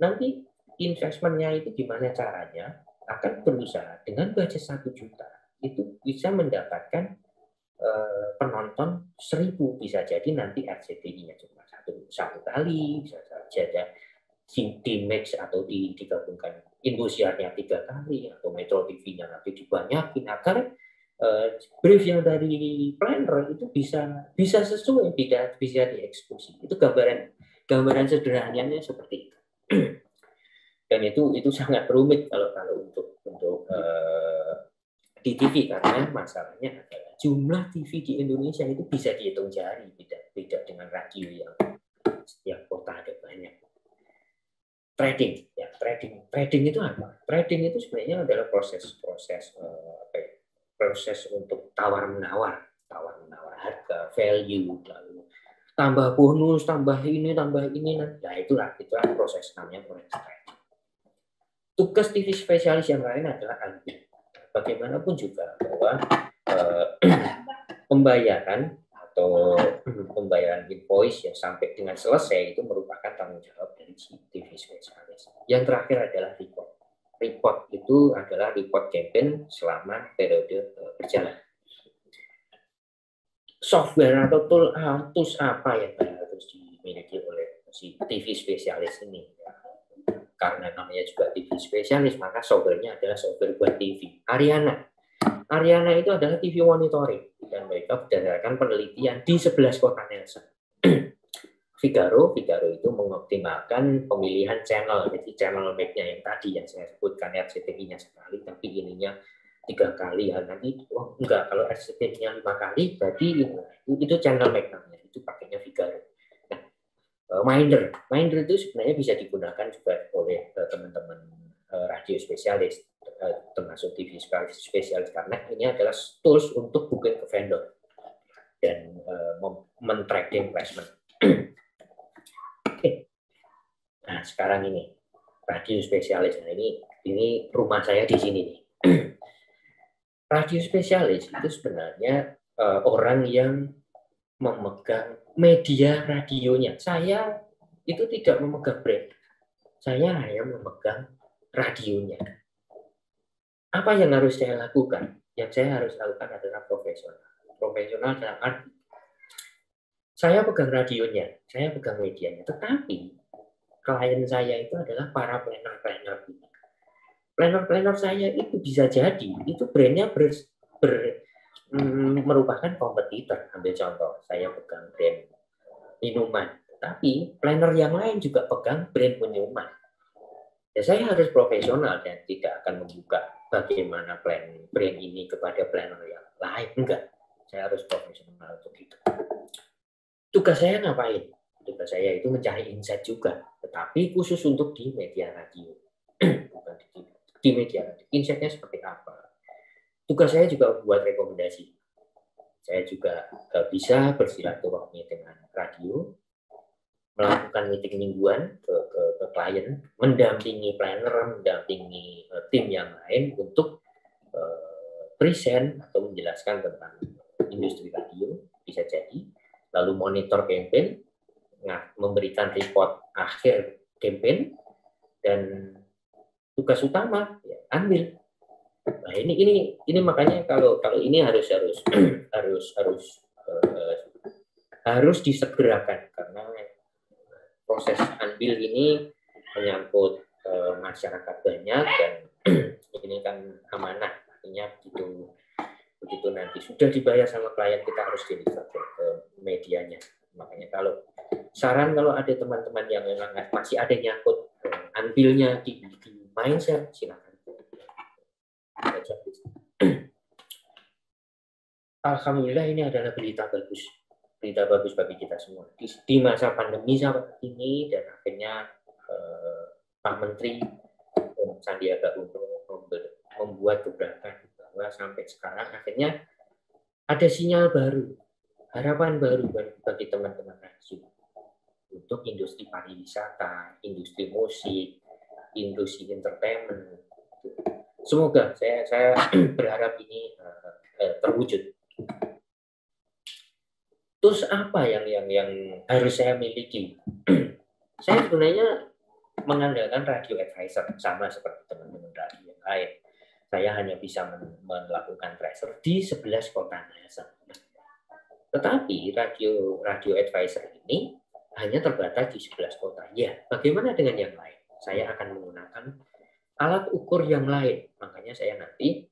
nanti investmentnya itu gimana caranya akan berusaha dengan budget 1 juta itu bisa mendapatkan penonton 1000, bisa jadi nanti RCTI-nya cuma satu kali, bisa saja D-Max atau digabungkan Indosiar-nya 3 kali atau Metro TV-nya nanti dibanyakin agar brief yang dari planner itu bisa sesuai, bisa dieksekusi. Itu gambaran sederhananya seperti itu. Dan itu sangat rumit kalau untuk di TV karena masalahnya adalah jumlah TV di Indonesia itu bisa dihitung jari, beda dengan radio yang setiap kota ada banyak. Trading itu apa? Trading itu sebenarnya adalah proses untuk tawar menawar harga, value, lalu tambah bonus, tambah ini. Nah itulah proses namanya proses trading. Tugas TV spesialis yang lain adalah andil. Bagaimanapun juga bahwa pembayaran atau pembayaran invoice yang sampai dengan selesai itu merupakan tanggung jawab dari TV spesialis. Yang terakhir adalah report. Report itu adalah report campaign selama periode berjalan. Software atau tools apa yang harus dimiliki oleh si TV spesialis ini? Karena namanya juga TV spesialis, maka softwarenya adalah software buat TV. Ariana itu adalah TV monitoring dan mereka berdasarkan penelitian di 11 kota Nielsen. Figaro itu mengoptimalkan pemilihan channel, jadi channel map-nya yang tadi yang saya sebutkan RCTI-nya sekali, tapi ininya 3 kali ya nanti enggak, kalau RCTI-nya 5 kali berarti itu channel map namanya, itu pakainya Figaro. Minder itu sebenarnya bisa digunakan juga oleh teman-teman radio spesialis, termasuk TV spesialis, karena ini adalah tools untuk booking ke vendor dan men-tracking placement. Oke. Nah sekarang ini radio spesialis, nah ini rumah saya di sini nih. Radio spesialis itu sebenarnya orang yang memegang media radionya. Saya itu tidak memegang brand. Saya hanya memegang radionya. Apa yang harus saya lakukan? Yang saya harus lakukan adalah profesional. Profesional dalam arti saya pegang radionya, saya pegang medianya. Tetapi klien saya itu adalah para planner-planner. Planner-planner saya itu bisa jadi itu brandnya merupakan kompetitor. Ambil contoh, saya pegang brand minuman, tapi planner yang lain juga pegang brand minuman. Ya saya harus profesional dan tidak akan membuka bagaimana brand ini kepada planner yang lain. Enggak, saya harus profesional untuk itu. Tugas saya ngapain? Tugas saya itu mencari insight juga, tetapi khusus untuk di media radio. Bukan di media radio. Insight-nya seperti apa? Tugas saya juga buat rekomendasi. Saya juga bisa bersilaturahmi dengan radio, melakukan meeting mingguan ke klien, mendampingi planner, mendampingi tim yang lain untuk present atau menjelaskan tentang industri radio, bisa jadi. Lalu monitor campaign, memberikan report akhir campaign, dan tugas utama ya, ambil. Nah ini makanya kalau ini harus disegerakan karena proses ambil ini menyangkut masyarakat banyak dan ini kan amanah, artinya begitu nanti sudah dibayar sama klien kita harus deliver ke medianya. Makanya kalau ada teman-teman yang memang masih ada nyangkut ambilnya di mindset, silakan. Alhamdulillah ini adalah berita bagus bagi kita semua di masa pandemi saat ini, dan akhirnya Pak Menteri Sandiaga Uno membuat gebrakan bahwa sampai sekarang akhirnya ada sinyal baru, harapan baru bagi teman-teman radio untuk industri pariwisata, industri musik, industri entertainment. Semoga saya berharap ini terwujud. Terus apa yang harus saya miliki? Saya sebenarnya mengandalkan radio advisor sama seperti teman-teman radio yang lain. Saya hanya bisa melakukan tracer di 11 kota Nielsen. Tetapi radio advisor ini hanya terbatas di 11 kota. Ya, bagaimana dengan yang lain? Saya akan menggunakan alat ukur yang lain. Makanya saya nanti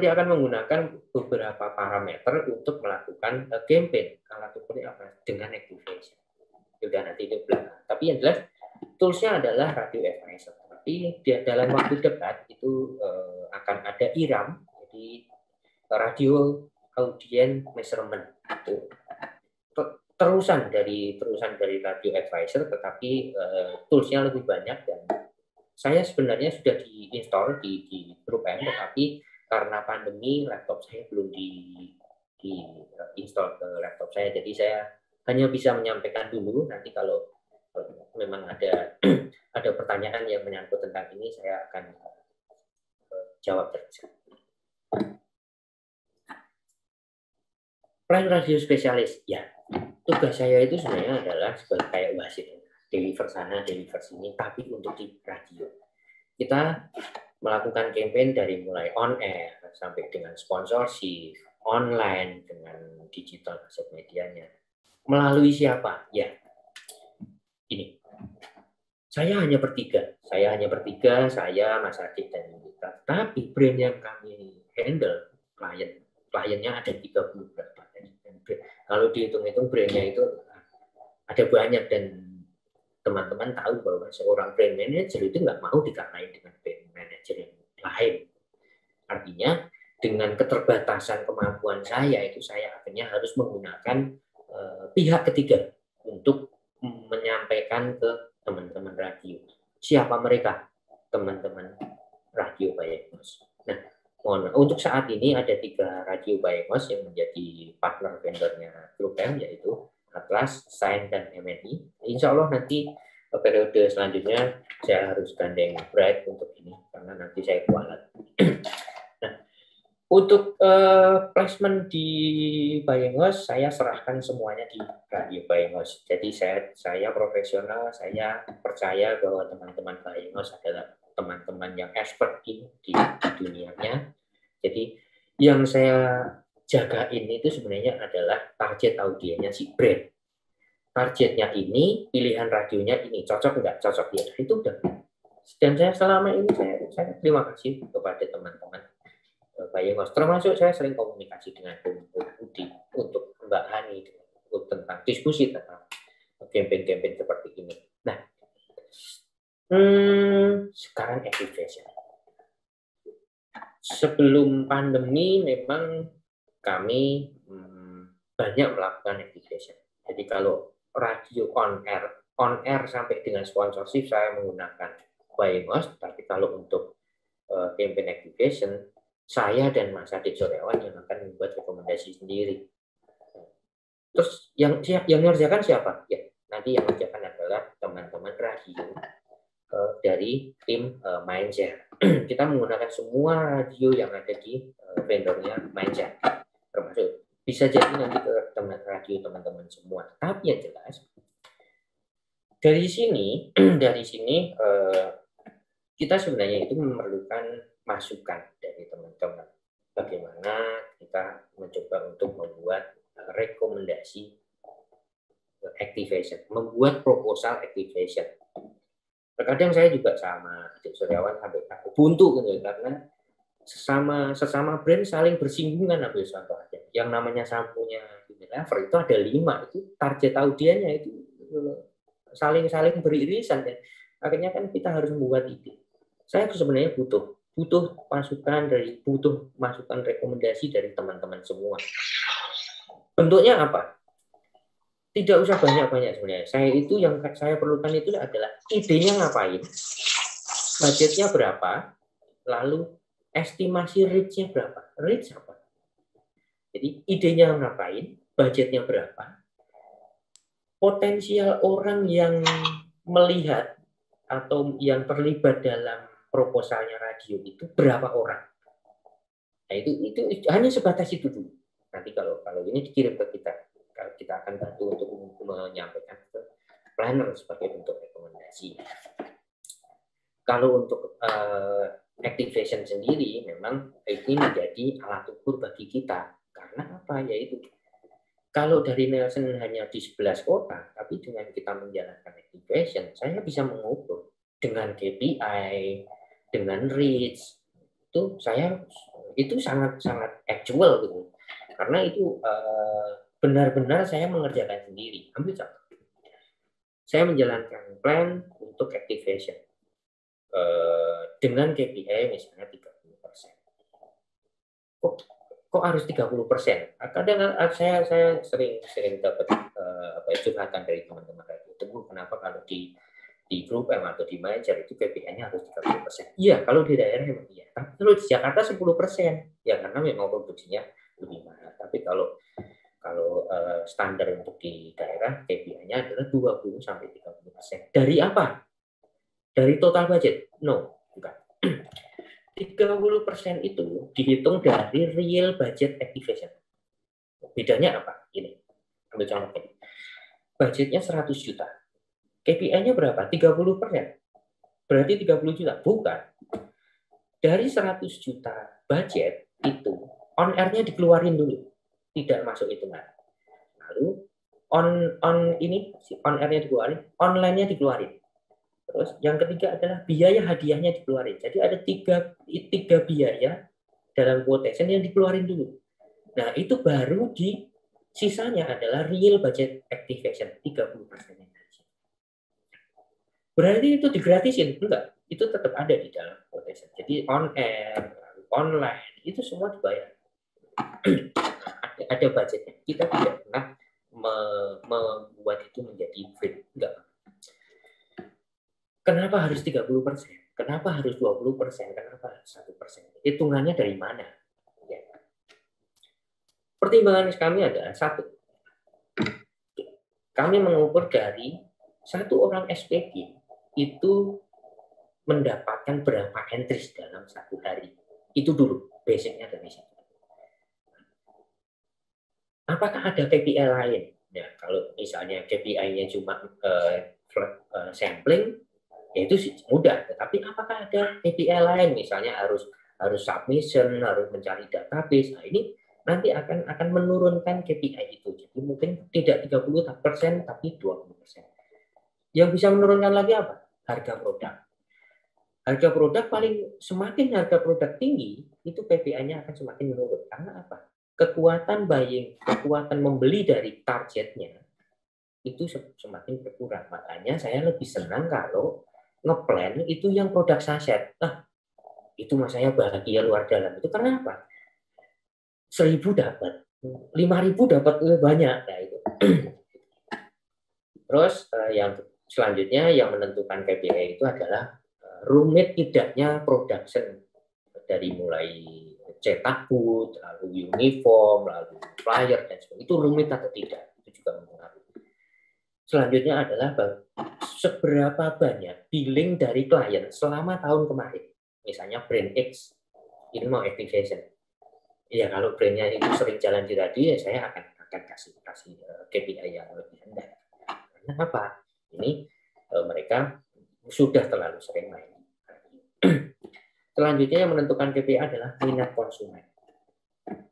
akan menggunakan beberapa parameter untuk melakukan campaign. Alat ukurnya apa? Dengan activation. Sudah nanti itu belakang. Tapi yang jelas toolsnya adalah radio advisor. Tapi dalam waktu dekat itu akan ada IRAM, jadi radio audience measurement. Itu terusan dari radio advisor, tetapi toolsnya lebih banyak dan saya sebenarnya sudah diinstal di grup M, tetapi karena pandemi laptop saya belum diinstal install ke laptop saya. Jadi saya hanya bisa menyampaikan dulu. Nanti kalau memang ada ada pertanyaan yang menyangkut tentang ini, saya akan jawab terus. Peran radio spesialis, ya tugas saya itu sebenarnya adalah sebagai kayak wasit, deliver sana, deliver sini, tapi untuk di radio. Kita melakukan campaign dari mulai on air sampai dengan sponsorship, online dengan digital aset medianya. Melalui siapa? Ya, ini. Saya hanya bertiga, saya Mas Adit dan Yunita. Tapi brand yang kami handle, kliennya ada 30 berapa. Kalau dihitung-hitung brandnya itu ada banyak, dan teman-teman tahu bahwa seorang brand manager itu nggak mau dikatain dengan brand manager yang lain. Artinya dengan keterbatasan kemampuan saya itu, saya akhirnya harus menggunakan pihak ketiga untuk menyampaikan ke teman-teman radio. Siapa mereka? Teman-teman radio Bayengos. Nah, untuk saat ini ada 3 radio Bayengos yang menjadi partner vendornya Grup M, yaitu Atlas, Shine, dan MNI. Insya Allah nanti periode selanjutnya saya harus gandeng Bright untuk ini, karena nanti saya kualat. Nah, untuk placement di Bayengos, saya serahkan semuanya di radio Bayengos. Jadi saya profesional, saya percaya bahwa teman-teman Bayengos adalah teman-teman yang expert di dunianya. Jadi yang saya jagain itu sebenarnya adalah target audiennya si brand. Targetnya ini, pilihan radionya ini, cocok nggak? Cocok ya, itu udah. Dan saya selama ini saya terima kasih kepada teman-teman Bayengos. Termasuk saya sering komunikasi dengan Budi untuk Mbak Hani tentang diskusi tentang campaign-campaign seperti ini. Nah, sekarang activation. Sebelum pandemi memang kami banyak melakukan activation. Jadi kalau radio on air sampai dengan sponsorship saya menggunakan Bayengos, tapi kalau untuk campaign activation saya dan Mas Adit Suryawan yang akan membuat rekomendasi sendiri. Terus yang mengerjakan siapa? Ya, nanti yang mengerjakan adalah teman-teman radio dari tim Mindshare. Kita menggunakan semua radio yang ada di vendornya Mindshare, termasuk bisa jadi nanti ke radio teman-teman semua. Tapi yang jelas dari sini kita sebenarnya itu memerlukan masukan dari teman-teman. Bagaimana kita mencoba untuk membuat rekomendasi activation, membuat proposal activation. Terkadang saya juga sama Adik Suryawan sampai aku buntu gitu, karena sesama brand saling bersinggungan. Ambil contoh aja, yang namanya sampunya Unilever itu ada 5, itu target audiennya itu saling beririsan, dan akhirnya kan kita harus membuat ide. Saya sebenarnya butuh masukan rekomendasi dari teman-teman semua. Bentuknya apa? Tidak usah banyak-banyak sebenarnya. Yang saya perlukan itu adalah idenya ngapain, budgetnya berapa, lalu estimasi reach-nya berapa. Reach apa? Jadi idenya ngapain, budgetnya berapa, potensial orang yang melihat atau yang terlibat dalam proposalnya radio itu berapa orang. Nah, itu hanya sebatas itu dulu. Nanti kalau ini dikirim ke kita akan bantu untuk menyampaikan ke planner sebagai bentuk rekomendasi. Kalau untuk activation sendiri, memang ini menjadi alat ukur bagi kita. Karena apa? Yaitu kalau dari Nielsen hanya di 11 kota, tapi dengan kita menjalankan activation, saya bisa mengukur dengan KPI, dengan reach, itu sangat actual gitu. Karena itu benar-benar saya mengerjakan sendiri. Ambil contoh, saya menjalankan plan untuk activation dengan KPI misalnya 30%. Kok harus 30%? Kadang saya sering dapat curhatan dari teman-teman radio. Kenapa kalau di Grup M atau di Mindshare itu KPI-nya harus 30%? Iya, kalau di daerah memang iya. Tapi kalau di Jakarta 10%. Ya karena memang produksinya lebih mahal. Tapi kalau Kalau standar untuk di daerah KPI-nya adalah 20-30%. Dari apa? Dari total budget? No, bukan. 30% itu dihitung dari real budget activation. Bedanya apa? Ini, ambil contoh ini. Budgetnya 100 juta. KPI-nya berapa? 30%. Berarti 30 juta? Bukan. Dari 100 juta budget itu, on air-nya dikeluarin dulu. Tidak masuk hitungan. Lalu, on air-nya dikeluarin, online-nya dikeluarin. Terus yang ketiga adalah biaya hadiahnya dikeluarin. Jadi ada tiga biaya dalam quotation yang dikeluarin dulu. Nah, itu baru di sisanya adalah real budget activation 30%. Berarti itu digratisin? Enggak. Itu tetap ada di dalam quotation. Jadi on air, online, itu semua dibayar. Ada budgetnya. Kita tidak pernah membuat itu menjadi free. Enggak. Kenapa harus 30%? Kenapa harus 20%? Kenapa harus 1%? Hitungannya dari mana? Ya. Pertimbangan kami adalah satu. Kami mengukur dari satu orang SPG itu mendapatkan berapa entries dalam satu hari. Itu dulu, basicnya dari situ. Apakah ada KPI lain? Ya, kalau misalnya KPI-nya cuma sampling, ya itu mudah. Tetapi apakah ada KPI lain? Misalnya harus submission, harus mencari database. Nah, ini nanti akan menurunkan KPI itu. Jadi mungkin tidak 30%, tapi 20%. Yang bisa menurunkan lagi apa? Harga produk. Harga produk semakin harga produk tinggi, itu KPI-nya akan semakin menurun. Karena apa? Kekuatan buying, kekuatan membeli dari targetnya, itu semakin berkurang. Makanya saya lebih senang kalau ngeplan itu yang produk saset. Itu mas saya bahagia luar dalam. Itu karena apa? 1.000 dapat, 5.000 dapat lebih banyak. Nah, itu. Terus yang selanjutnya yang menentukan KPI itu adalah rumit tidaknya production, dari mulai cetak booth, lalu uniform, lalu flyer dan sebagainya. Itu rumit atau tidak? Itu juga mempengaruhi. Selanjutnya adalah seberapa banyak billing dari klien selama tahun kemarin. Misalnya brand X, ini mau activation. Ya kalau brandnya itu sering jalan di radio, ya saya akan kasih KPI yang lebih rendah. Karena apa? Ini mereka sudah terlalu sering main. Selanjutnya yang menentukan KPI adalah minat konsumen.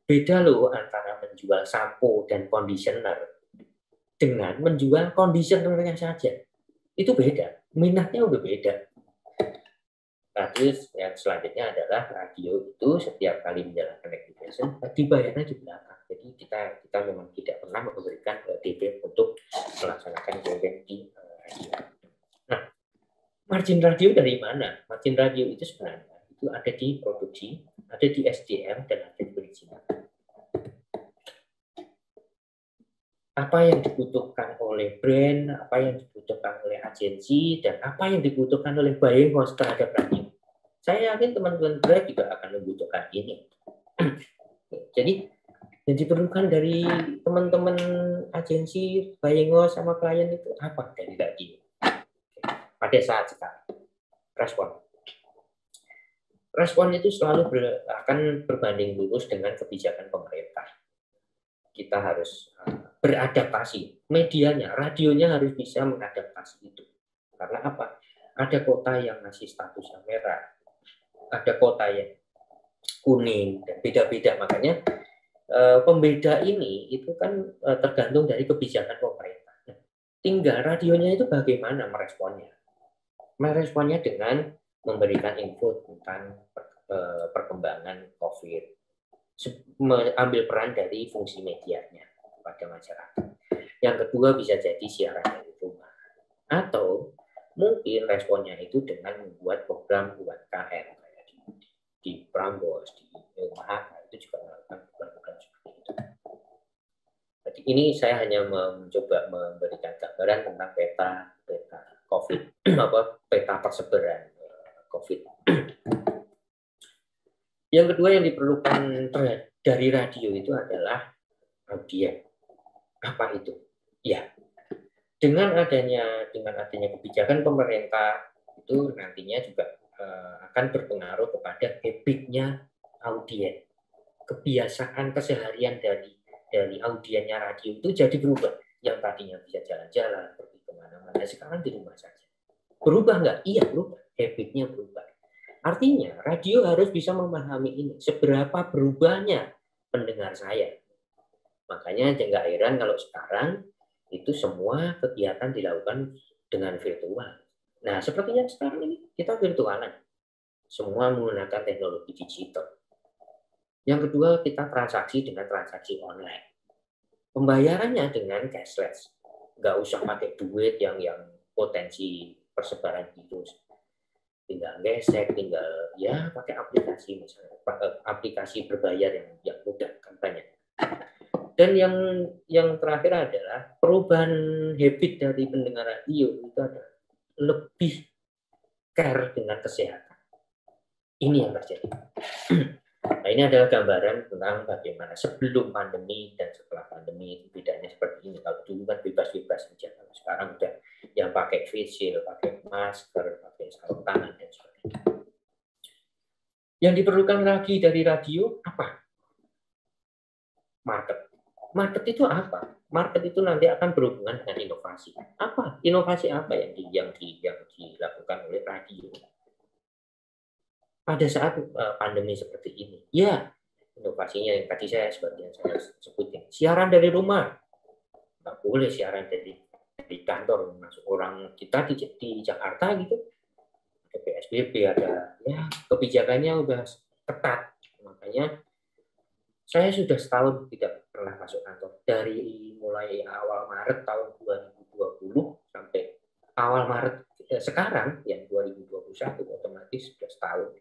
Beda loh antara menjual sampo dan conditioner dengan menjual conditionernya saja. Itu beda. Minatnya udah beda. Nah, terus yang selanjutnya adalah radio itu setiap kali menjalankan activation dibayarnya di belakang. Jadi kita memang tidak pernah memberikan DP untuk melaksanakan campaign di radio. Nah, margin radio dari mana? Margin radio itu sebenarnya itu ada di produksi, ada di SDM, dan ada di perizinan. Apa yang dibutuhkan oleh brand, apa yang dibutuhkan oleh agensi, dan apa yang dibutuhkan oleh buying house terhadap radio. Saya yakin teman-teman brand juga akan membutuhkan ini. Jadi yang diperlukan dari teman-teman agensi, buying house, sama klien itu apa dari radio? Pada saat sekarang, respon itu selalu akan berbanding lurus dengan kebijakan pemerintah. Kita harus beradaptasi. Medianya, radionya harus bisa mengadaptasi itu. Karena apa? Ada kota yang masih statusnya merah, ada kota yang kuning, dan beda-beda. Makanya pembeda ini itu kan tergantung dari kebijakan pemerintah. Tinggal radionya itu bagaimana meresponnya. Meresponnya dengan memberikan info tentang perkembangan COVID, mengambil peran dari fungsi medianya kepada masyarakat. Yang kedua bisa jadi siaran dari rumah, atau mungkin responnya itu dengan membuat program UMKM kayak di Prambors, di Mahaka, itu juga melakukan program seperti itu. Jadi ini saya hanya mencoba memberikan gambaran tentang peta COVID, peta persebaran COVID. Yang kedua yang diperlukan dari radio itu adalah audiens. Apa itu? Ya, dengan adanya kebijakan pemerintah itu nantinya juga akan berpengaruh kepada habitnya audien. Kebiasaan keseharian dari audiennya radio itu jadi berubah. Yang tadinya bisa jalan-jalan, pergi kemana-mana, sekarang di rumah saja. Berubah nggak? Iya, berubah. Habitnya berubah. Artinya, radio harus bisa memahami ini. Seberapa berubahnya pendengar saya. Makanya nggak heran kalau sekarang itu semua kegiatan dilakukan dengan virtual. Nah, seperti yang sekarang ini, kita virtualan. Semua menggunakan teknologi digital. Yang kedua, kita transaksi dengan transaksi online. Pembayarannya dengan cashless. Nggak usah pakai duit yang potensi persebaran virus. Tinggal gesek, tinggal ya pakai aplikasi misalnya, aplikasi berbayar yang mudah kan banyak. Dan yang terakhir adalah perubahan habit dari pendengar radio itu adalah lebih care dengan kesehatan. Ini yang terjadi. Nah, ini adalah gambaran tentang bagaimana sebelum pandemi dan setelah pandemi itu bedanya seperti ini. Kalau dulu kan bebas-bebas saja, kalau sekarang udah yang pakai face shield, pakai masker, pakai sarung tangan dan sebagainya. Yang diperlukan lagi dari radio apa? Market. Market itu apa? Market itu nanti akan berhubungan dengan inovasi. Apa? Inovasi apa yang dilakukan oleh radio? Pada saat pandemi seperti ini, ya inovasinya yang tadi saya sebutin, siaran dari rumah, nggak boleh siaran dari kantor. Masuk orang kita di Jakarta gitu, ada PSBB, ada ya kebijakannya udah ketat, makanya saya sudah setahun tidak pernah masuk kantor dari mulai awal Maret tahun 2020 sampai awal Maret sekarang yang 2021 otomatis sudah setahun.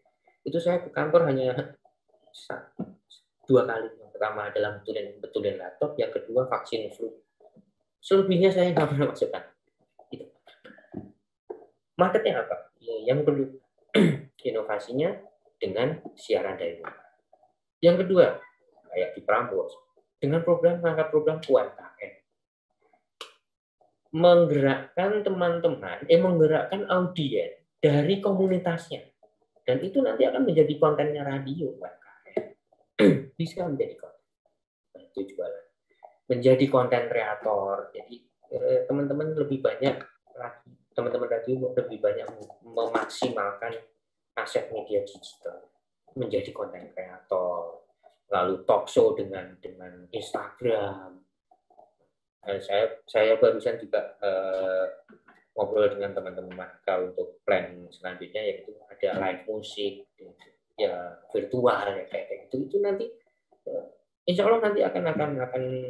Itu saya ke kantor hanya 2 kali. Yang pertama adalah betulin laptop, yang kedua vaksin flu. Selebihnya saya nggak pernah masuk kantor. Gitu. Marketnya apa? Ya, yang kedua, inovasinya dengan siaran dari rumah. Yang kedua, kayak di Prambors, dengan mengangkat program UMKM. Menggerakkan teman-teman, menggerakkan audien dari komunitasnya. Dan itu nanti akan menjadi kontennya radio, bisa menjadi konten. Itu jualan. Menjadi konten kreator. Jadi teman-teman lebih banyak, teman-teman radio lebih banyak memaksimalkan aset media digital. Menjadi konten kreator. Lalu talk show dengan Instagram. Saya barusan juga ngobrol dengan teman-teman Marka untuk plan selanjutnya, yaitu ada live musik ya virtual ya kayak gitu. Itu nanti insya Allah nanti akan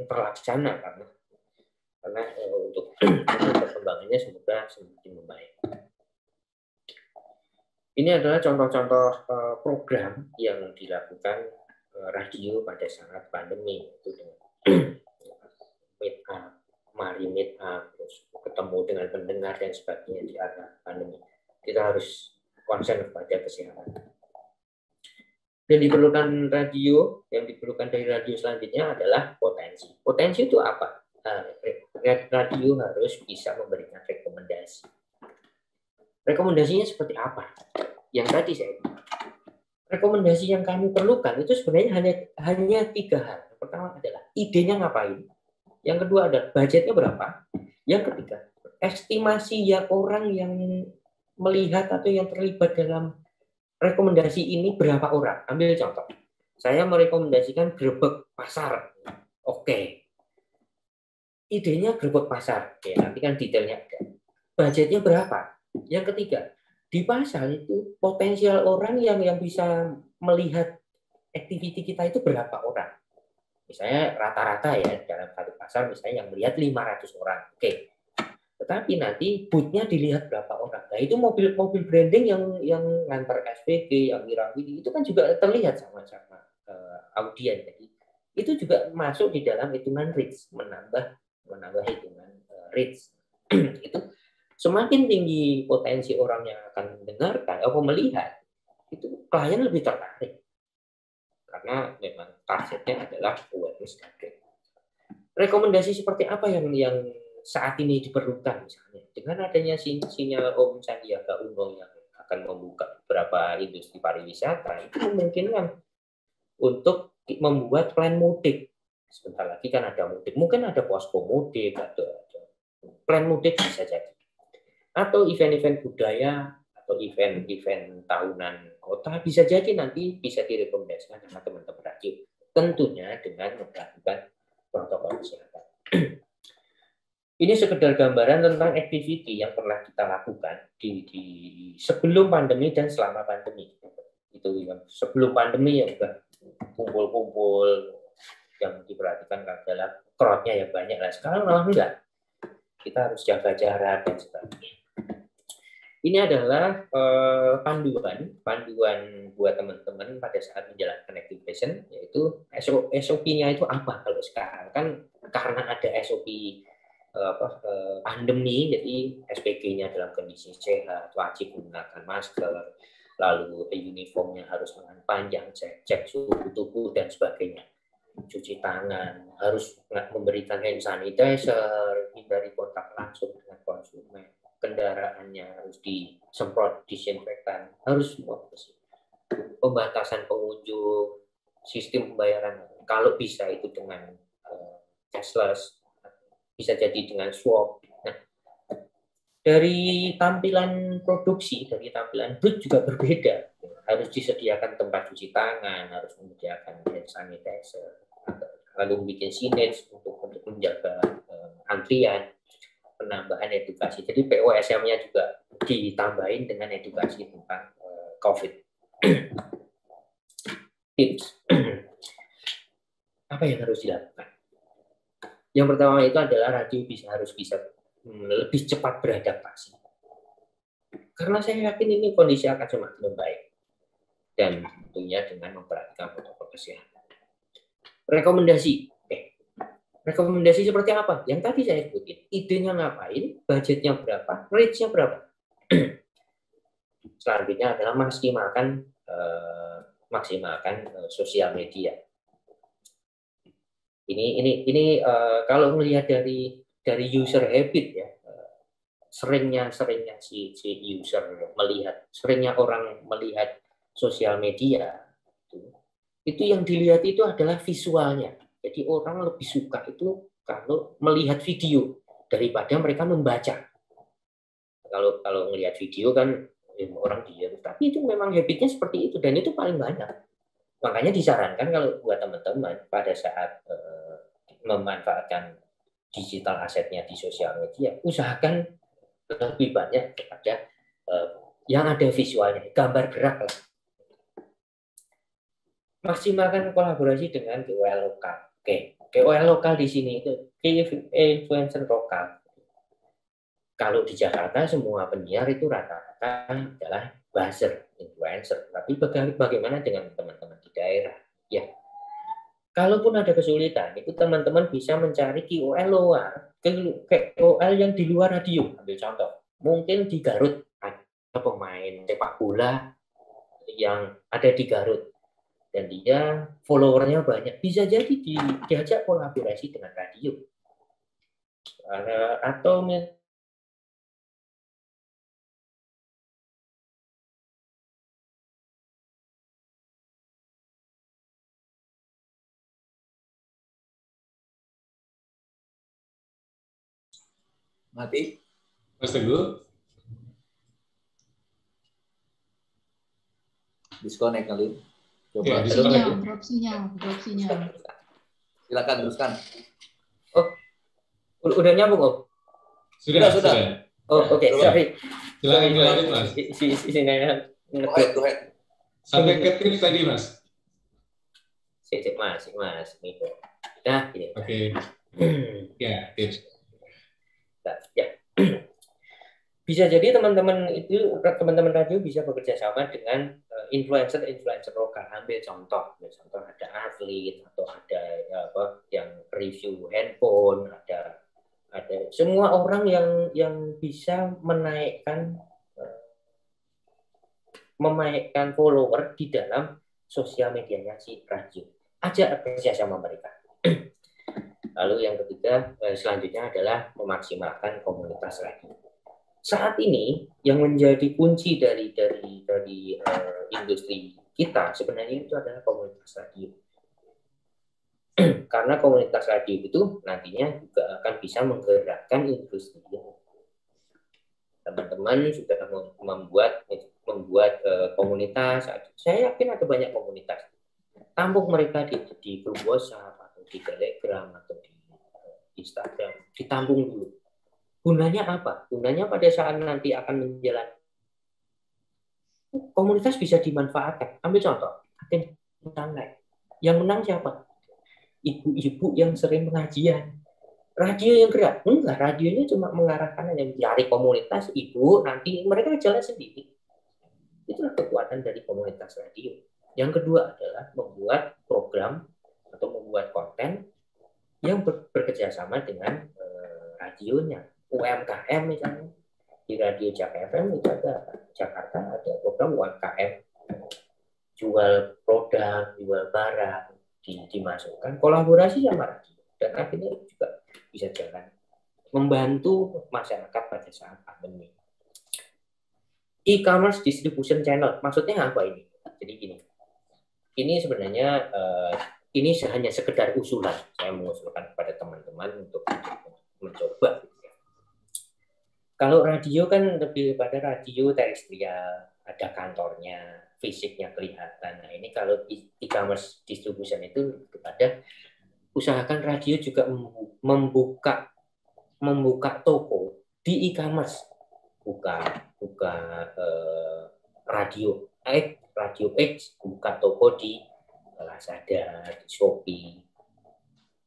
terlaksana karena untuk perkembangannya semoga semakin membaik. Ini adalah contoh-contoh program yang dilakukan radio pada saat pandemi, itu dengan meet up, mari meet up, terus ketemu dengan pendengar dan sebagainya di era pandemi. Kita harus konsen kepada kesehatan. Dan diperlukan radio, yang diperlukan dari radio selanjutnya adalah potensi. Potensi itu apa? Radio harus bisa memberikan rekomendasi. Rekomendasinya seperti apa? Yang tadi saya bilang. Rekomendasi yang kami perlukan itu sebenarnya hanya 3 hal. Yang pertama adalah idenya ngapain. Yang kedua adalah budgetnya berapa. Yang ketiga, estimasi orang yang melihat atau yang terlibat dalam rekomendasi ini berapa orang. Ambil contoh. Saya merekomendasikan grebek pasar. Oke. Idenya grebek pasar. Oke, nanti kan detailnya ada. Budgetnya berapa? Yang ketiga, di pasar itu potensial orang yang bisa melihat activity kita itu berapa orang. Misalnya rata-rata ya dalam satu pasar misalnya yang melihat 500 orang. Oke. Tetapi nanti booth-nya dilihat berapa orang. Nah, itu mobil branding yang ngantar SPG, yang Mirawidi itu kan juga terlihat sama-sama audien. Jadi itu juga masuk di dalam hitungan reach, menambah hitungan reach. Itu semakin tinggi potensi orang yang akan mendengarkan atau melihat, itu klien lebih tertarik. Karena memang targetnya adalah awareness dan brand. rekomendasi seperti apa yang saat ini diperlukan misalnya dengan adanya sinyal Om Sandiaga Uno yang akan membuka beberapa industri pariwisata, itu memungkinkan untuk membuat plan mudik. Sebentar lagi kan ada mudik, mungkin ada posko mudik, ada plan mudik bisa jadi, atau event-event budaya atau event-event tahunan kota bisa jadi nanti bisa direkomendasikan sama teman-teman radio, tentunya dengan memperhatikan protokol kesehatan. Ini sekedar gambaran tentang activity yang pernah kita lakukan di sebelum pandemi dan selama pandemi. Itu yang sebelum pandemi ya udah kumpul-kumpul, yang diperhatikan adalah crowd-nya yang banyak lah. Sekarang malah enggak. Kita harus jaga jarak dan sebagainya. Ini adalah panduan buat teman-teman pada saat menjalankan activation, yaitu SOP-nya itu apa kalau sekarang kan karena ada SOP pandemi, jadi SPG-nya dalam kondisi sehat, wajib menggunakan masker, lalu uniformnya harus lengan panjang, cek suhu tubuh dan sebagainya, cuci tangan, harus memberikan hand sanitizer, hindari kontak langsung dengan konsumen, kendaraannya harus disemprot disinfektan, harus pembatasan pengunjung, sistem pembayaran kalau bisa itu dengan cashless, bisa jadi dengan swab. Nah, dari tampilan produksi, dari tampilan booth juga berbeda. Harus disediakan tempat cuci tangan, harus menyediakan hand sanitizer, lalu bikin signage untuk menjaga antrian, penambahan edukasi. Jadi POSM-nya juga ditambahin dengan edukasi tentang COVID. Tips. Apa yang harus dilakukan? Yang pertama itu adalah radio harus bisa lebih cepat beradaptasi. Karena saya yakin ini kondisi akan semakin membaik. Dan tentunya dengan memperhatikan protokol kesehatan. Rekomendasi. Rekomendasi seperti apa? Yang tadi saya sebutin. Idenya ngapain, budgetnya berapa, rate-nya berapa. Selanjutnya adalah maksimalkan sosial media. Ini kalau melihat dari user habit ya, seringnya si user melihat, seringnya orang melihat sosial media itu yang dilihat itu adalah visualnya. Jadi orang lebih suka itu kalau melihat video daripada mereka membaca. Kalau melihat video kan orang diam, tapi itu memang habitnya seperti itu dan itu paling banyak. Makanya disarankan kalau buat teman-teman pada saat memanfaatkan digital asetnya di sosial media, usahakan lebih banyak kepada yang ada visualnya, gambar gerak lah. Maksimalkan kolaborasi dengan KOL lokal. Oke, KOL lokal di sini itu influencer lokal. Kalau di Jakarta semua penyiar itu rata-rata adalah buzzer, influencer. Tapi bagaimana dengan teman-teman di daerah? Ya, kalaupun ada kesulitan, itu teman-teman bisa mencari KOL luar, KOL yang di luar radio. Ambil contoh, mungkin di Garut ada pemain sepak bola yang ada di Garut dan dia followernya banyak, bisa jadi diajak kolaborasi dengan radio. Atau Mati. Mas Teguh? Disconnect kali. Ya, drop sinyal. Silakan teruskan. Oh, udah nyambung Om? Sudah. Oh, oke. Sorry. Silakan dilanjut, Mas. Go ahead. Sampai ke tips tadi, Mas. Sip, Mas. Nah, ini. Oke. Ya, tips. Ya. Bisa jadi teman-teman radio bisa bekerja sama dengan influencer lokal. Ambil contoh ada atlet atau ada yang review handphone, ada semua orang yang bisa memainkan follower di dalam sosial medianya si radio. Ajak kerja sama mereka. Lalu yang ketiga, selanjutnya adalah memaksimalkan komunitas radio. Saat ini yang menjadi kunci dari industri kita sebenarnya itu adalah komunitas radio. Karena komunitas radio itu nantinya juga akan bisa menggerakkan industri. Teman-teman sudah membuat komunitas. Saya yakin ada banyak komunitas. Tampung mereka di grup WhatsApp atau di Telegram atau di Instagram. Ditampung dulu. Gunanya apa? Gunanya pada saat nanti akan menjalankan komunitas bisa dimanfaatkan. Ambil contoh, internet. Yang menang siapa? Ibu-ibu yang sering pengajian. Radio yang gerak. Enggak, radionya cuma mengarahkan yang mencari komunitas ibu, nanti mereka jalan sendiri. Itulah kekuatan dari komunitas radio. Yang kedua adalah membuat program atau membuat konten yang bekerja sama dengan radionya. UMKM misalnya. Di Radio Jakarta itu Jakarta ada program UMKM. Jual produk, jual barang, dimasukkan kolaborasi sama radio dan akhirnya juga bisa jalan membantu masyarakat pada saat pandemi. E-commerce distribution channel maksudnya apa ini? Jadi gini, ini sebenarnya ini hanya sekedar usulan. Saya mengusulkan kepada teman-teman untuk mencoba. Kalau radio kan lebih pada radio terestrial, ada kantornya, fisiknya kelihatan. Nah ini kalau e-commerce distribution itu kepada usahakan radio juga membuka toko di e-commerce, buka radio X, buka toko di Lazada, di Shopee.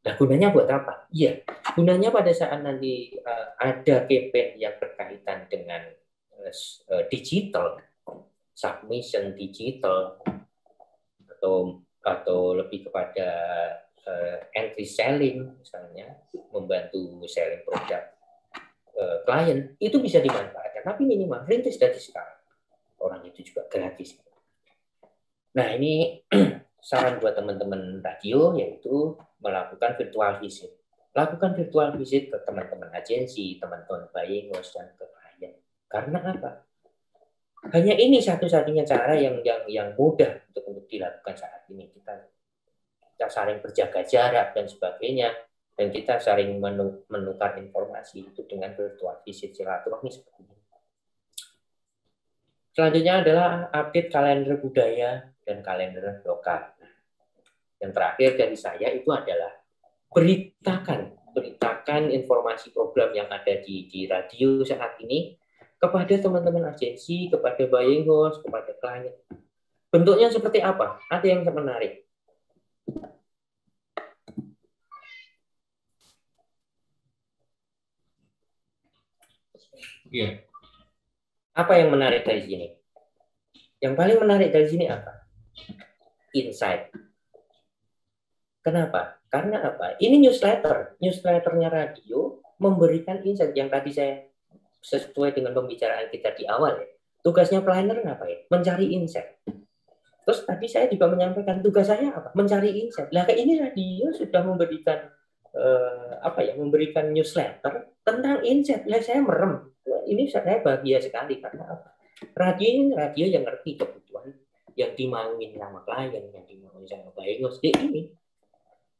Nah gunanya buat apa? Iya, gunanya pada saat nanti ada campaign yang berkaitan dengan digital, submission digital atau lebih kepada entry selling misalnya, membantu selling produk klien, itu bisa dimanfaatkan, tapi minimal rintis dari sekarang. Orang itu juga gratis. Nah ini saran buat teman-teman radio yaitu melakukan virtual visit. Lakukan virtual visit ke teman-teman agensi, teman-teman buying house dan ke klien. Karena apa? Hanya ini satu-satunya cara yang mudah untuk dilakukan saat ini. Kita saling berjaga jarak dan sebagainya, dan kita saling menukar informasi itu dengan virtual visit silaturahmi seperti ini. Selanjutnya adalah update kalender budaya dan kalender lokal. Yang terakhir dari saya itu adalah beritakan informasi program yang ada di radio saat ini kepada teman-teman agensi, kepada buying house, kepada klien. Bentuknya seperti apa? Ada yang menarik. Iya. Apa yang menarik dari sini? Yang paling menarik dari sini apa? Insight. Kenapa? Karena apa? Ini newsletternya radio memberikan insight yang tadi saya sesuai dengan pembicaraan kita di awal ya. Tugasnya planner ngapain? Mencari insight. Terus tadi saya juga menyampaikan tugas saya apa? Mencari insight. Lah kayak ini radio sudah memberikan memberikan newsletter tentang insight. Lah saya merem. Ini saya bahagia sekali karena apa? Radio ini radio yang ngerti kebutuhan yang dimauin sama klien, yang dimauin sama buying house. Ini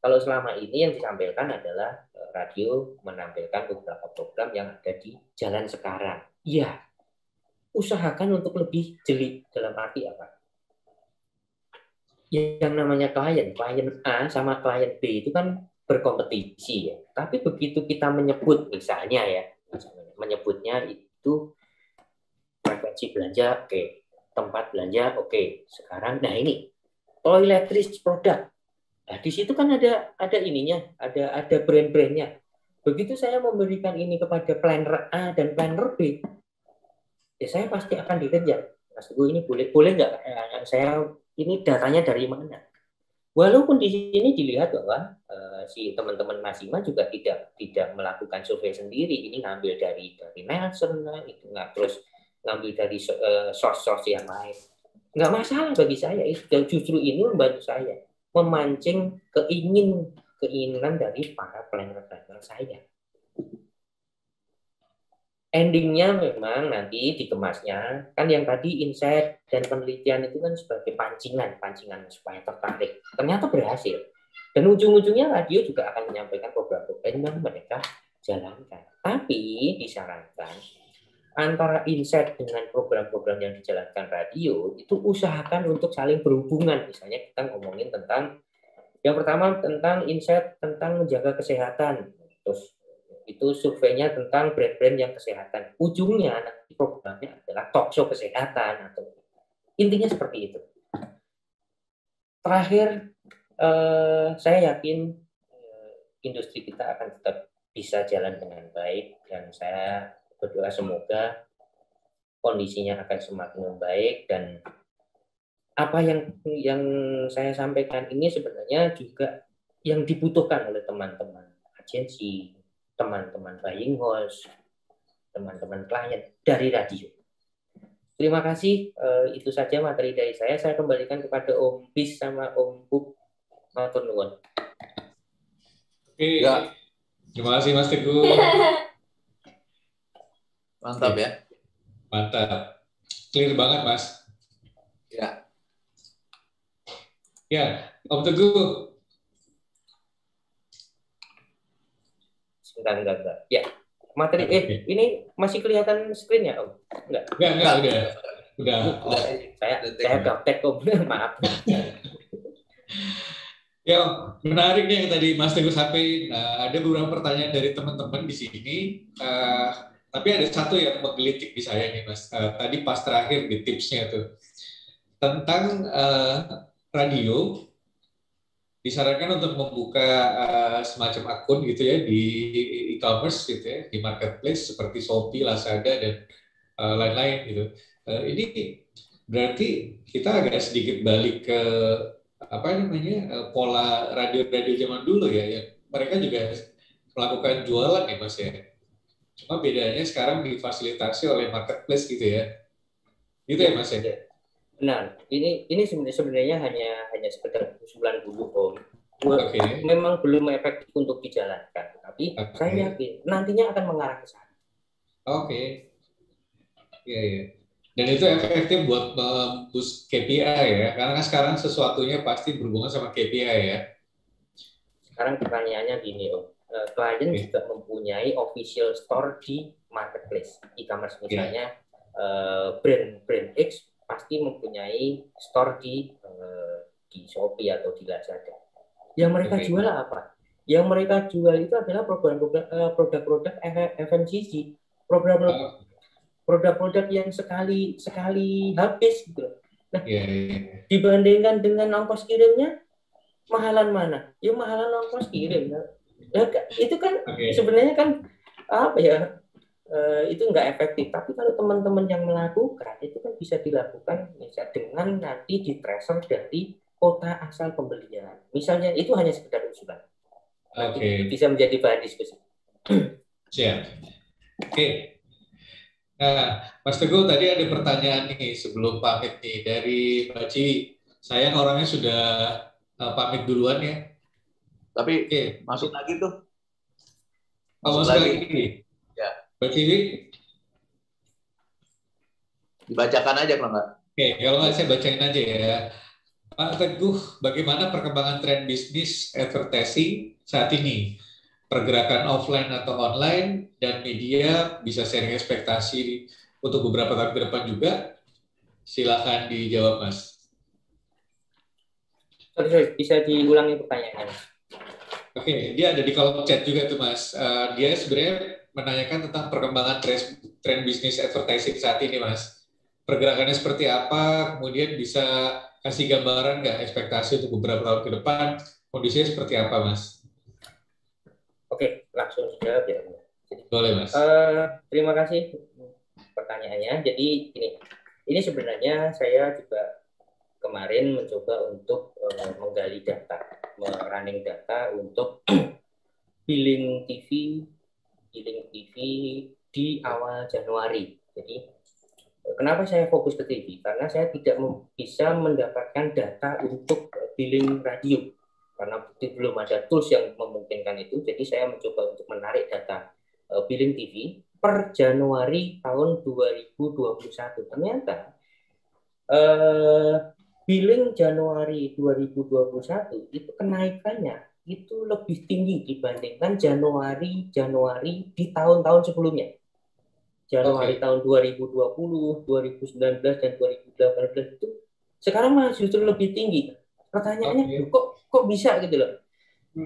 kalau selama ini yang ditampilkan adalah radio menampilkan beberapa program yang ada di jalan sekarang. Iya, usahakan untuk lebih jeli dalam arti apa? Yang namanya klien A sama klien B itu kan berkompetisi ya. Tapi begitu kita menyebut misalnya menyebutnya itu frekuensi belanja oke, tempat belanja oke. Sekarang nah ini toiletries produk. Nah, di situ kan ada ininya, ada brand-brandnya. Begitu saya memberikan ini kepada planner A dan planner B, ya saya pasti akan dikejar. Mas Teguh ini boleh nggak? Saya ini datanya dari mana? Walaupun di sini dilihat bahwa si teman-teman Mas Ima juga tidak melakukan survei sendiri, ini ngambil dari Nelson, itu nggak terus ngambil dari source yang lain. Nggak masalah bagi saya, justru ini membantu saya memancing keinginan dari para planner-planner saya. Endingnya memang nanti dikemasnya, kan yang tadi insight dan penelitian itu kan sebagai pancingan supaya tertarik. Ternyata berhasil. Dan ujung-ujungnya radio juga akan menyampaikan program-program yang mereka jalankan. Tapi disarankan antara insight dengan program-program yang dijalankan radio itu usahakan untuk saling berhubungan. Misalnya kita ngomongin tentang yang pertama tentang insight tentang menjaga kesehatan. Terus itu surveinya tentang brand-brand yang kesehatan. Ujungnya nanti programnya adalah talk show kesehatan atau intinya seperti itu. Terakhir, saya yakin industri kita akan tetap bisa jalan dengan baik dan saya berdoa semoga kondisinya akan semakin membaik dan apa yang saya sampaikan ini sebenarnya juga yang dibutuhkan oleh teman-teman agensi, teman-teman buying house, teman-teman klien dari radio. Terima kasih, itu saja materi dari saya. Saya kembalikan kepada Om Bis sama Om Buk. Matur nuwun. Oke, Ya. Terima kasih Mas Teguh. Mantap ya. Mantap. Clear banget Mas. Ya. Ya, Om Teguh. Enggak. Ya, materi Oke. ini masih kelihatan screen-nya, Om? Enggak. Enggak, udah. Oh, saya gaptek, Om. Maaf. Ya, menarik nih yang tadi Mas Teguh sampaikan. Ada beberapa pertanyaan dari teman-teman di sini. Tapi ada satu yang menggelitik di saya nih, Mas. Tadi pas terakhir di tipsnya tuh tentang radio disarankan untuk membuka semacam akun gitu ya di e-commerce gitu ya, di marketplace seperti Shopee, Lazada dan lain-lain gitu. Ini berarti kita agak sedikit balik ke apa namanya pola radio-radio zaman dulu ya, yang mereka juga melakukan jualan ya Mas ya. Cuma bedanya sekarang difasilitasi oleh marketplace gitu ya. Gitu ya Mas ya. Benar. Ini sebenarnya hanya sekedar usulan dulu, Om. Oke. Memang belum efektif untuk dijalankan, tapi saya yakin nantinya akan mengarah ke sana. Oke. Iya. Dan itu efektif buat memboost KPI ya, karena sekarang sesuatunya pasti berhubungan sama KPI ya. Sekarang pertanyaannya gini, Om. Klien juga mempunyai official store di marketplace e-commerce, misalnya brand X pasti mempunyai store di Shopee atau di Lazada. Yang mereka jual apa? Yang mereka jual itu adalah produk-produk FMCG, produk-produk yang sekali habis gitu. Nah, dibandingkan dengan ongkos kirimnya, mahalan mana? Ya mahalan ongkos kirim. Ya, itu kan sebenarnya kan apa ya? Itu nggak efektif. Tapi kalau teman-teman yang melakukan itu kan bisa dilakukan misalnya dengan nanti di-tracer dari kota asal pembelian. Misalnya itu hanya sekedar usulan. Nanti bisa menjadi bahan diskusi. Siap. Oke. Nah, Mas Teguh tadi ada pertanyaan nih sebelum pamit nih dari Mbak Ci. Sayang orangnya sudah pamit duluan ya. Tapi masuk lagi tuh. Masuk lagi. Ya. Mbak Ciwi? Dibacakan aja kalau nggak. Oke, kalau nggak saya bacain aja ya. Pak Teguh, bagaimana perkembangan tren bisnis advertising saat ini? Pergerakan offline atau online dan media bisa sharing ekspektasi untuk beberapa tahun ke depan juga? Silakan dijawab, Mas. Sorry, bisa diulangi pertanyaannya. Oke, dia ada di kolom chat juga tuh, Mas. Dia sebenarnya menanyakan tentang perkembangan tren bisnis advertising saat ini, Mas. Pergerakannya seperti apa, kemudian bisa kasih gambaran nggak ekspektasi untuk beberapa tahun ke depan, kondisinya seperti apa, Mas? Oke, langsung saja ya. Boleh, Mas. Terima kasih pertanyaannya. Jadi ini sebenarnya saya juga kemarin mencoba untuk menggali data, running data untuk billing TV di awal Januari. Jadi kenapa saya fokus ke TV? Karena saya tidak bisa mendapatkan data untuk billing radio. karena belum ada tools yang memungkinkan itu, jadi saya mencoba untuk menarik data billing TV per Januari tahun 2021. Ternyata billing Januari 2021 itu kenaikannya itu lebih tinggi dibandingkan Januari di tahun-tahun sebelumnya. Januari tahun 2020, 2019, dan 2018 itu sekarang malah justru lebih tinggi. Pertanyaannya, kok bisa gitu loh?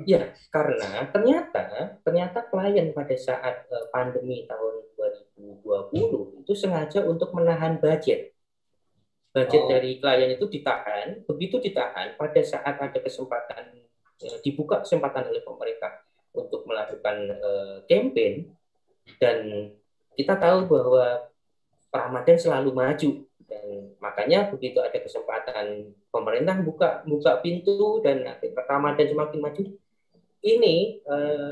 Ya, karena ternyata klien pada saat pandemi tahun 2020 itu sengaja untuk menahan budget. Budget dari klien itu ditahan, begitu ditahan pada saat ada kesempatan, dibuka kesempatan oleh pemerintah untuk melakukan campaign, dan kita tahu bahwa Ramadan selalu maju, dan makanya begitu ada kesempatan pemerintah buka pintu dan Ramadan semakin maju, ini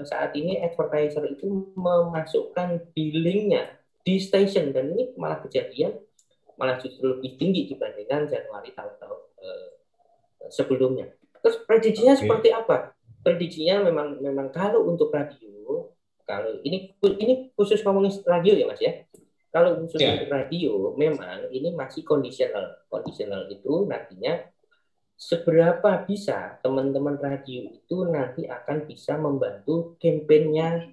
saat ini advertiser itu memasukkan billingnya di station, dan ini malah kejadian malah justru lebih tinggi dibandingkan Januari tahun-tahun sebelumnya. Terus prediksinya seperti apa? Prediksinya memang kalau untuk radio, kalau ini khusus ngomongin radio ya Mas ya. Kalau khusus untuk radio, memang ini masih conditional. Conditional itu nantinya seberapa bisa teman-teman radio itu nanti akan bisa membantu kampanyenya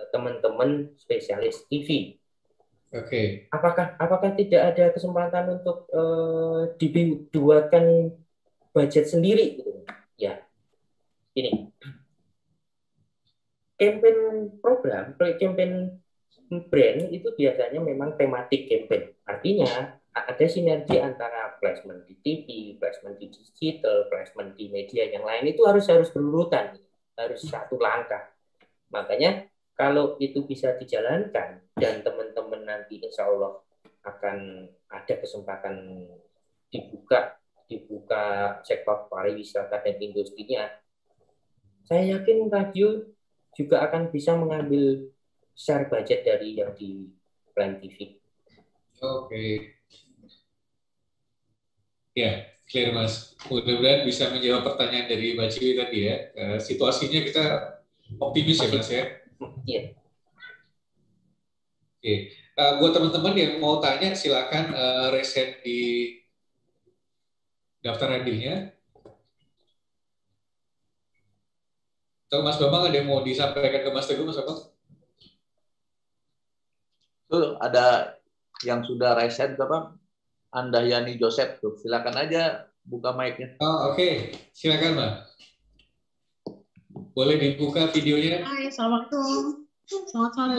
teman-teman spesialis TV. Apakah tidak ada kesempatan untuk dibuatkan budget sendiri gitu? Ya, ini campaign brand itu biasanya memang tematik campaign. Artinya ada sinergi antara placement di TV, placement di digital, placement di media yang lain, itu harus berurutan, harus satu langkah. Makanya kalau itu bisa dijalankan dan teman-teman nanti insya Allah akan ada kesempatan dibuka sektor pariwisata dan industrinya, saya yakin radio juga akan bisa mengambil share budget dari yang di Plan TV. Ya, clear Mas. Mudah-mudahan bisa menjawab pertanyaan dari Mbak Ciwi tadi ya. Situasinya kita optimis ya Mas ya. Iya. Buat teman-teman yang mau tanya silakan reset di daftar hadirnya. Atau Mas Bambang ada yang mau disampaikan ke Mas Teguh, Mas Bambang? Tuh ada yang sudah reset apa? Andahyani Joseph tuh. Silakan aja buka mic-nya. Oke. Silakan, Mbak. Boleh dibuka videonya? Hai, Assalamualaikum. Selamat sore.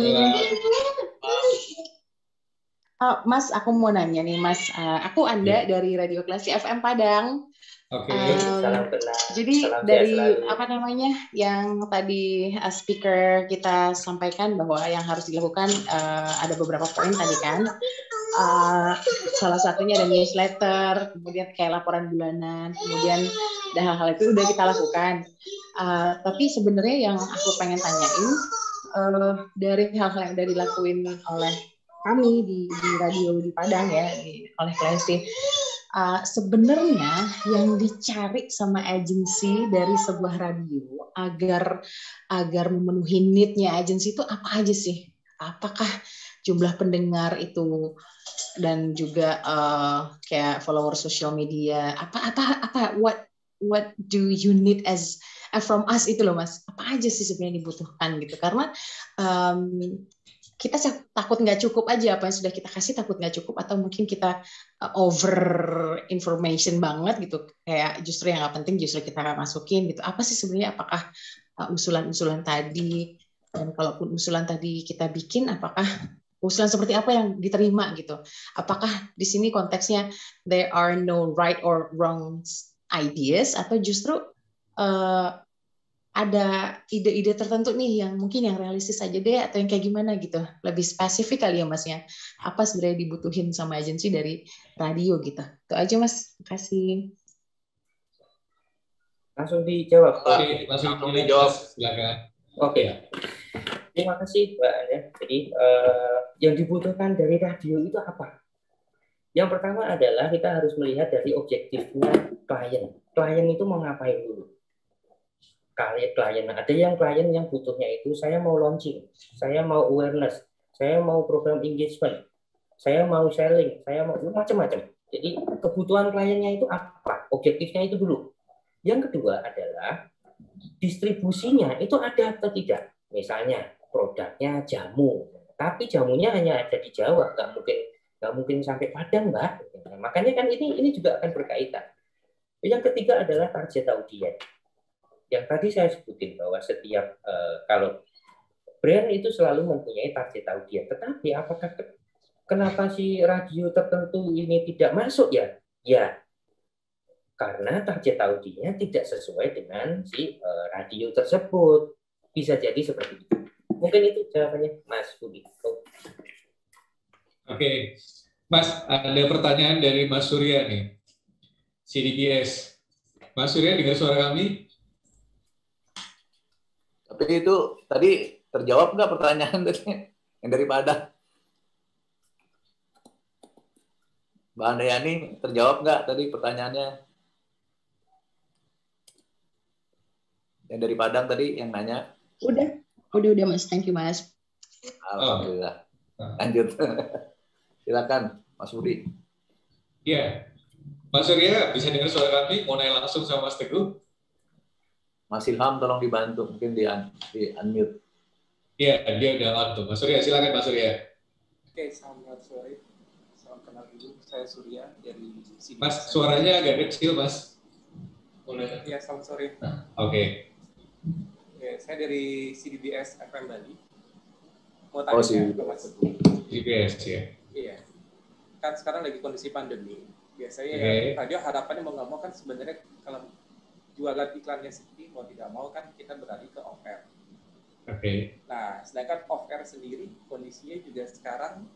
Mas, aku mau nanya nih, Mas. Aku Anda dari Radio Klasi FM Padang. Salam kenal. Jadi dari apa namanya yang tadi speaker kita sampaikan bahwa yang harus dilakukan ada beberapa poin tadi kan. Salah satunya ada newsletter, kemudian kayak laporan bulanan, kemudian dan hal-hal itu udah kita lakukan. Tapi sebenarnya yang aku pengen tanyain dari hal-hal yang udah dilakuin oleh kami di radio di Padang ya, oleh Klasi. Sebenarnya yang dicari sama agensi dari sebuah radio agar memenuhi need-nya agensi itu apa aja sih? Apakah jumlah pendengar itu dan juga kayak follower social media? What do you need as from us itu loh Mas? Apa aja sih sebenarnya dibutuhkan gitu? Karena kita takut nggak cukup aja apa yang sudah kita kasih, takut nggak cukup, atau mungkin kita over information banget gitu, kayak justru yang nggak penting justru kita masukin gitu. Apa sih sebenarnya, apakah usulan-usulan tadi, dan kalaupun usulan tadi kita bikin, apakah usulan seperti apa yang diterima gitu? Apakah di sini konteksnya there are no right or wrong ideas, atau justru ada ide-ide tertentu nih yang mungkin yang realistis aja deh, atau yang kayak gimana gitu, lebih spesifik kali ya Mas ya, apa sebenarnya dibutuhin sama agensi dari radio gitu. Itu aja Mas, makasih. Langsung dijawab. Langsung dijawab, silakan. Oke. Terima kasih Mbak Anda. Jadi yang dibutuhkan dari radio itu apa? Yang pertama adalah kita harus melihat dari objektifnya klien. Klien itu mau ngapain dulu? klien. Ada yang klien yang butuhnya itu saya mau launching, saya mau awareness, saya mau program engagement, saya mau selling, saya mau macam-macam. Jadi kebutuhan kliennya itu apa? Objektifnya itu dulu. Yang kedua adalah distribusinya itu ada atau tidak. Misalnya produknya jamu, tapi jamunya hanya ada di Jawa, nggak mungkin sampai Padang, Mbak. Makanya kan ini juga akan berkaitan. Yang ketiga adalah target audiens. Yang tadi saya sebutin bahwa setiap kalau brand itu selalu mempunyai target audiens, tetapi apakah kenapa si radio tertentu ini tidak masuk ya? Ya, karena target audiensnya tidak sesuai dengan si radio tersebut. Bisa jadi seperti itu. Mungkin itu jawabannya, Mas Budi. Oke, Mas, ada pertanyaan dari Mas Surya nih, CDBS. Mas Surya, dengar suara kami? Tapi itu tadi terjawab nggak pertanyaan yang dari Padang? Mbak Andayani, terjawab nggak tadi pertanyaannya? Yang dari Padang tadi yang nanya? Udah Mas, thank you Mas. Alhamdulillah. Lanjut. Silakan Mas Budi. Iya. Mas Surya, bisa dengar suara kami? Mau nanya langsung sama Mas Teguh? Mas Ilham tolong dibantu, mungkin di unmute. Iya, dia udah on tuh. Mas Surya, silakan Mas Surya. Oke, selamat sore. Salam kenal dulu. Saya Surya dari CDBS. Mas, suaranya agak kecil, Mas. Boleh. Ya, selamat sore. Oke. Oke, saya dari CDBS FM Bali. Mau tanya ke Mas Teguh. CDBS, ya. Iya. Kan sekarang lagi kondisi pandemi. Biasanya radio harapannya mau nggak mau kan sebenarnya kalau jualan iklannya sendiri mau tidak mau kan kita beralih ke off air. Oke. Nah, sedangkan off air sendiri kondisinya juga sekarang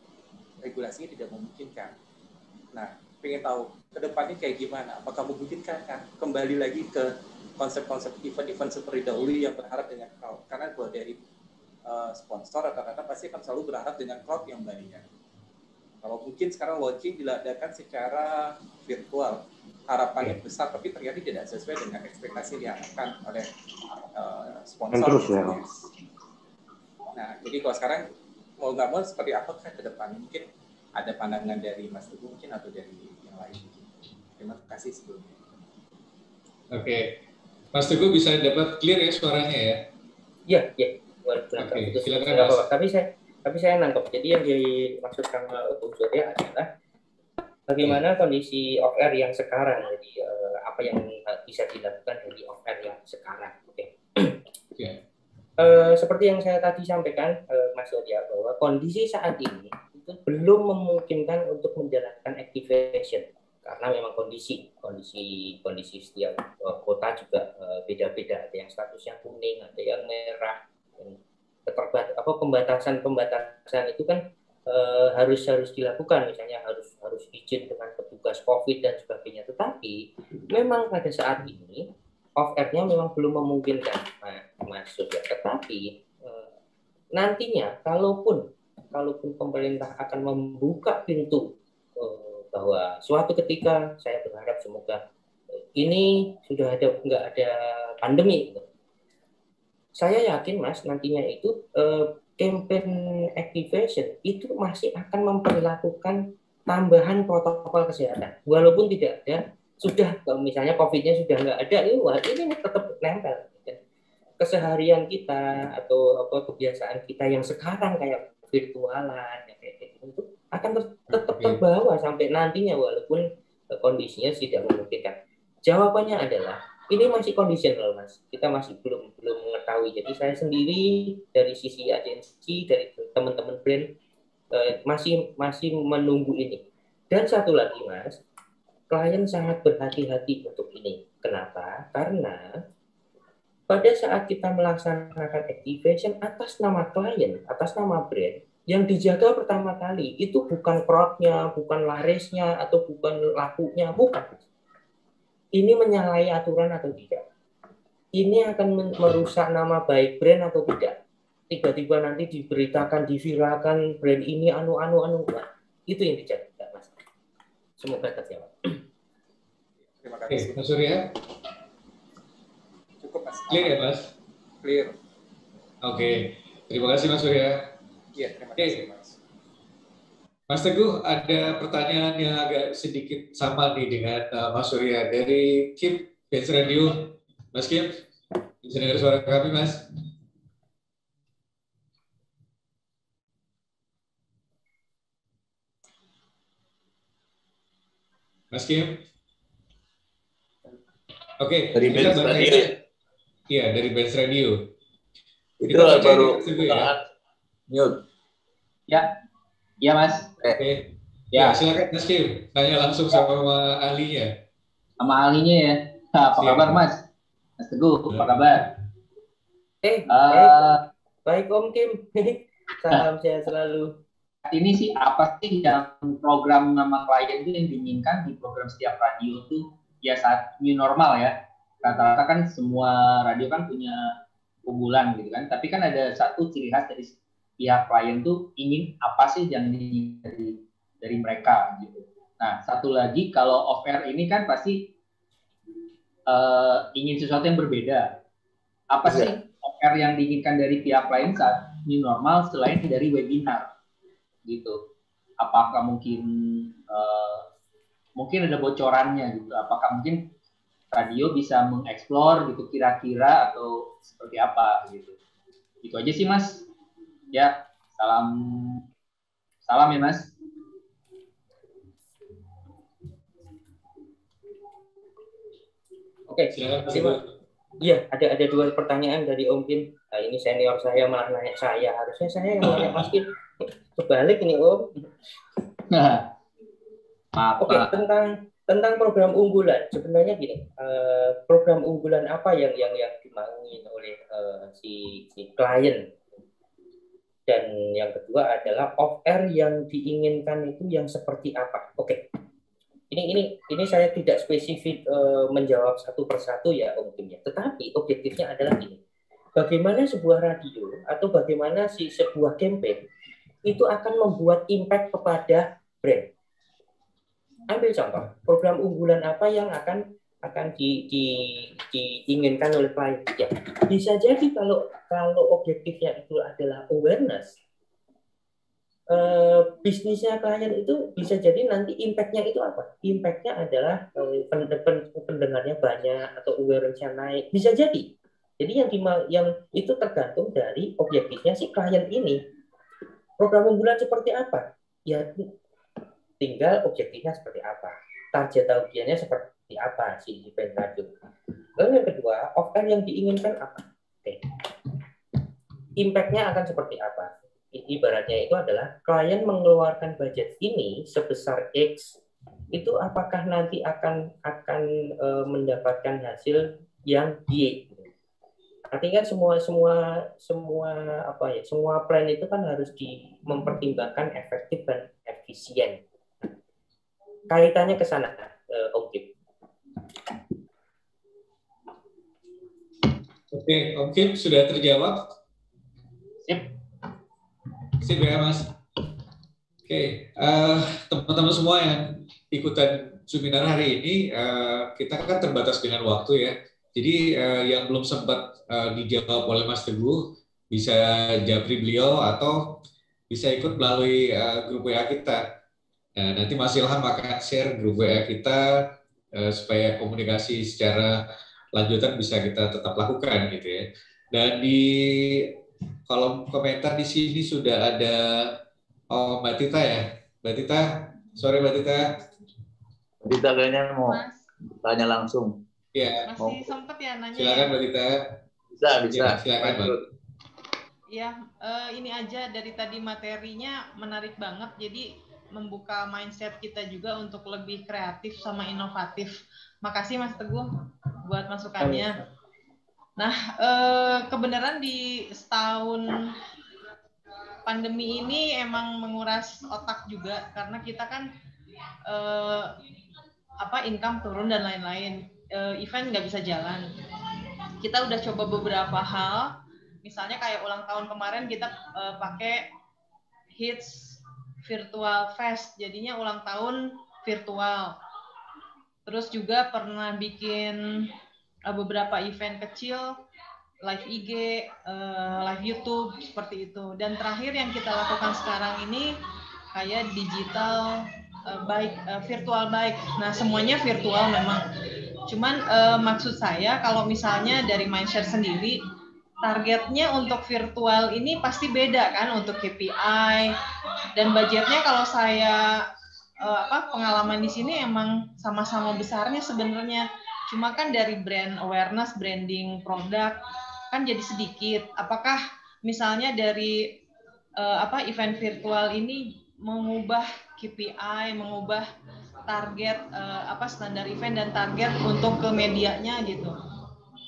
regulasinya tidak memungkinkan. Nah, pengen tahu ke depannya kayak gimana? Apakah memungkinkan kan kembali lagi ke konsep-konsep event-event seperti dahulu yang berharap dengan crowd? Karena kalau dari sponsor rata-rata pasti akan selalu berharap dengan crowd yang banyak. Kalau mungkin sekarang launching diadakan secara virtual, harapannya besar, tapi ternyata tidak sesuai dengan ekspektasi yang akan oleh sponsor. Terus, ya. Nah, jadi kalau sekarang mau nggak mau seperti apa ke depan? Mungkin ada pandangan dari Mas Teguh mungkin atau dari yang lain. Terima kasih sebelumnya. Oke. Mas Teguh bisa dapat clear ya suaranya ya? Iya. Oke, silakan Mas. Tapi saya nangkep. Jadi yang dimaksud sama Bung Surya adalah bagaimana kondisi off air yang sekarang. Jadi apa yang bisa dilakukan dari off air yang sekarang. Oke. Yeah. Seperti yang saya tadi sampaikan, Mas Surya, bahwa kondisi saat ini itu belum memungkinkan untuk menjalankan activation karena memang kondisi setiap kota juga beda-beda. Ada yang statusnya kuning, ada yang merah. Pembatasan itu kan harus dilakukan, misalnya harus izin dengan petugas COVID dan sebagainya. Tetapi memang pada saat ini off air-nya memang belum memungkinkan, Mas Surya. Tetapi nantinya kalaupun pemerintah akan membuka pintu bahwa suatu ketika, saya berharap semoga ini sudah nggak ada pandemi. Saya yakin Mas nantinya itu campaign activation itu masih akan memperlakukan tambahan protokol kesehatan. Walaupun tidak ada, sudah misalnya COVID-nya sudah nggak ada, ini tetap nempel. Keseharian kita atau kebiasaan kita yang sekarang kayak virtualan kayak gitu akan tetap terbawa sampai nantinya walaupun kondisinya tidak memungkinkan. Jawabannya adalah ini masih conditional, Mas. Kita masih belum mengetahui. Jadi saya sendiri dari sisi agensi, dari teman-teman brand masih menunggu ini. Dan satu lagi, Mas, klien sangat berhati-hati untuk ini. Kenapa? Karena pada saat kita melaksanakan activation atas nama klien, atas nama brand, yang dijaga pertama kali itu bukan crowd-nya, bukan larisnya, atau bukan lakunya, bukan. Ini menyalahi aturan atau tidak? Ini akan merusak nama baik brand atau tidak? Tiba-tiba nanti diberitakan, diviralkan brand ini anu. Itu yang dijaga, Mas. Semoga terjawab. Terima kasih. Mas Surya. Cukup Mas. Clear ya, Mas? Clear. Oke. Terima kasih, Mas Surya. Iya, terima kasih, Mas. Mas Teguh, ada pertanyaan yang agak sedikit sama nih dengan Mas Surya dari Kim Benz Radio. Mas Kim, bisa dengar suara kami, Mas? Mas Kim? Oke, Dari kita Benz baca Radio ini. ya? Iya, dari Benz Radio. Itu Kita baca baru ini, Mas Teguh, ya. mute. Ya, ya Mas. Oke. Ya. Ya, silakan Mas Kim. Tanya langsung sama ahlinya. Sama ahlinya ya. Apa kabar Mas? Mas Teguh, apa kabar? Baik Om Kim. Salam sehat selalu. Ini sih apa sih yang program nama klien itu yang diinginkan di program setiap radio itu ya saat new normal ya. Rata-rata kan semua radio kan punya unggulan gitu kan. Tapi kan ada satu ciri khas dari pihak klien tuh ingin apa sih yang diinginkan dari mereka gitu. Nah, satu lagi kalau off air ini kan pasti ingin sesuatu yang berbeda. Apa sih off air yang diinginkan dari pihak klien saat new normal selain dari webinar gitu? Apakah mungkin ada bocorannya gitu? Apakah mungkin radio bisa mengeksplor gitu kira-kira atau seperti apa gitu? Itu aja sih Mas. Ya, salam ya Mas. Oke, iya ada dua pertanyaan dari Om Kim. Nah, ini senior saya malah nanya saya, harusnya saya yang nanya Mas Kim. Kebalik ini Om. Nah, Oke, tentang program unggulan sebenarnya gini, program unggulan apa yang dimauin oleh si klien, dan yang kedua adalah off air yang diinginkan itu yang seperti apa. Oke. Ini saya tidak spesifik menjawab satu persatu ya Om Kim ya. Tetapi objektifnya adalah ini. Bagaimana sebuah radio atau bagaimana sebuah campaign itu akan membuat impact kepada brand. Ambil contoh, program unggulan apa yang akan diinginkan oleh klien. Ya, bisa jadi kalau objektifnya itu adalah awareness, bisnisnya klien itu bisa jadi nanti impact-nya itu apa? Impact-nya adalah pendengarnya banyak atau awareness-nya naik. Bisa jadi. Jadi yang itu tergantung dari objektifnya si klien ini. Program unggulan seperti apa? Ya tinggal objektifnya seperti apa. Target audiensnya seperti apa si event radio. Lalu yang kedua, off air yang diinginkan apa? Oke. Impact-nya akan seperti apa? Ibaratnya itu adalah klien mengeluarkan budget ini sebesar X, itu apakah nanti akan mendapatkan hasil yang Y. Artinya semua plan itu kan harus mempertimbangkan efektif dan efisien. Kaitannya ke sana, Om Kim. Oke, Om Kim sudah terjawab. Sip ya Mas. Oke, teman-teman semua yang ikutan seminar hari ini, kita kan terbatas dengan waktu ya. Jadi yang belum sempat dijawab oleh Mas Teguh, bisa japri beliau atau bisa ikut melalui grup WA kita. Nah, nanti Mas Ilham akan share grup WA kita supaya komunikasi secara lanjutan bisa kita tetap lakukan gitu ya. Dan di kolom komentar di sini sudah ada Mbak Tita ya. Mbak Tita, sore Mbak Tita. Mbak Tita kayaknya mau tanya langsung. Ya. Masih sempat ya nanya. Silakan Mbak Tita. Bisa. Silakan Mbak. Ya, ini aja dari tadi materinya menarik banget. Jadi membuka mindset kita juga untuk lebih kreatif sama inovatif. Makasih Mas Teguh buat masukannya. Nah, kebenaran di setahun pandemi ini emang menguras otak juga karena kita kan income turun dan lain-lain. Event nggak bisa jalan. Kita udah coba beberapa hal, misalnya kayak ulang tahun kemarin kita pakai hits virtual fest, jadinya ulang tahun virtual. Terus juga pernah bikin beberapa event kecil, live IG, live YouTube seperti itu. Dan terakhir yang kita lakukan sekarang ini kayak digital virtual bike. Nah, semuanya virtual memang. Cuman maksud saya kalau misalnya dari Mindshare sendiri, targetnya untuk virtual ini pasti beda kan untuk KPI dan budgetnya. Kalau saya pengalaman di sini emang sama-sama besarnya sebenarnya. Cuma kan dari brand awareness, branding produk kan jadi sedikit. Apakah misalnya dari event virtual ini mengubah KPI, mengubah target standar event dan target untuk ke medianya gitu?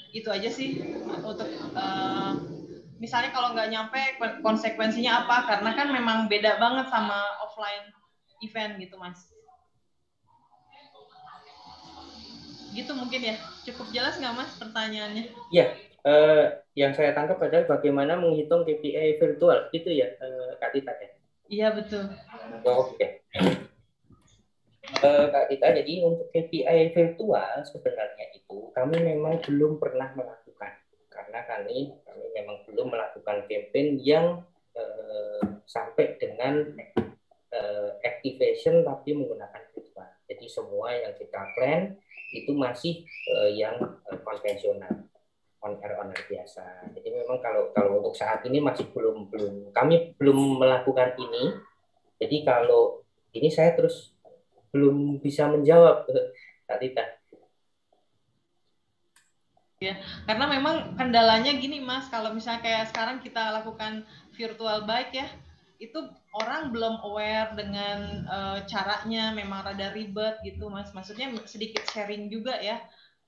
Itu aja sih untuk misalnya kalau nggak nyampe konsekuensinya apa, karena kan memang beda banget sama offline event gitu Mas. Gitu mungkin ya, cukup jelas nggak Mas pertanyaannya? Iya, yang saya tangkap adalah bagaimana menghitung KPI virtual itu ya, Kak Tita ya? Iya betul. Oke. Kak Tita, jadi untuk KPI virtual sebenarnya itu kami memang belum pernah melakukan, karena kami memang belum melakukan campaign yang sampai dengan activation tapi menggunakan virtual. Jadi semua yang kita plan itu masih yang konvensional, on air biasa. Jadi memang kalau untuk saat ini masih kami belum melakukan ini. Jadi kalau ini saya terus belum bisa menjawab, Kak Tita. Ya, karena memang kendalanya gini Mas, kalau misalnya kayak sekarang kita lakukan virtual bike ya, itu orang belum aware dengan caranya, memang rada ribet gitu Mas. Maksudnya sedikit sharing juga ya.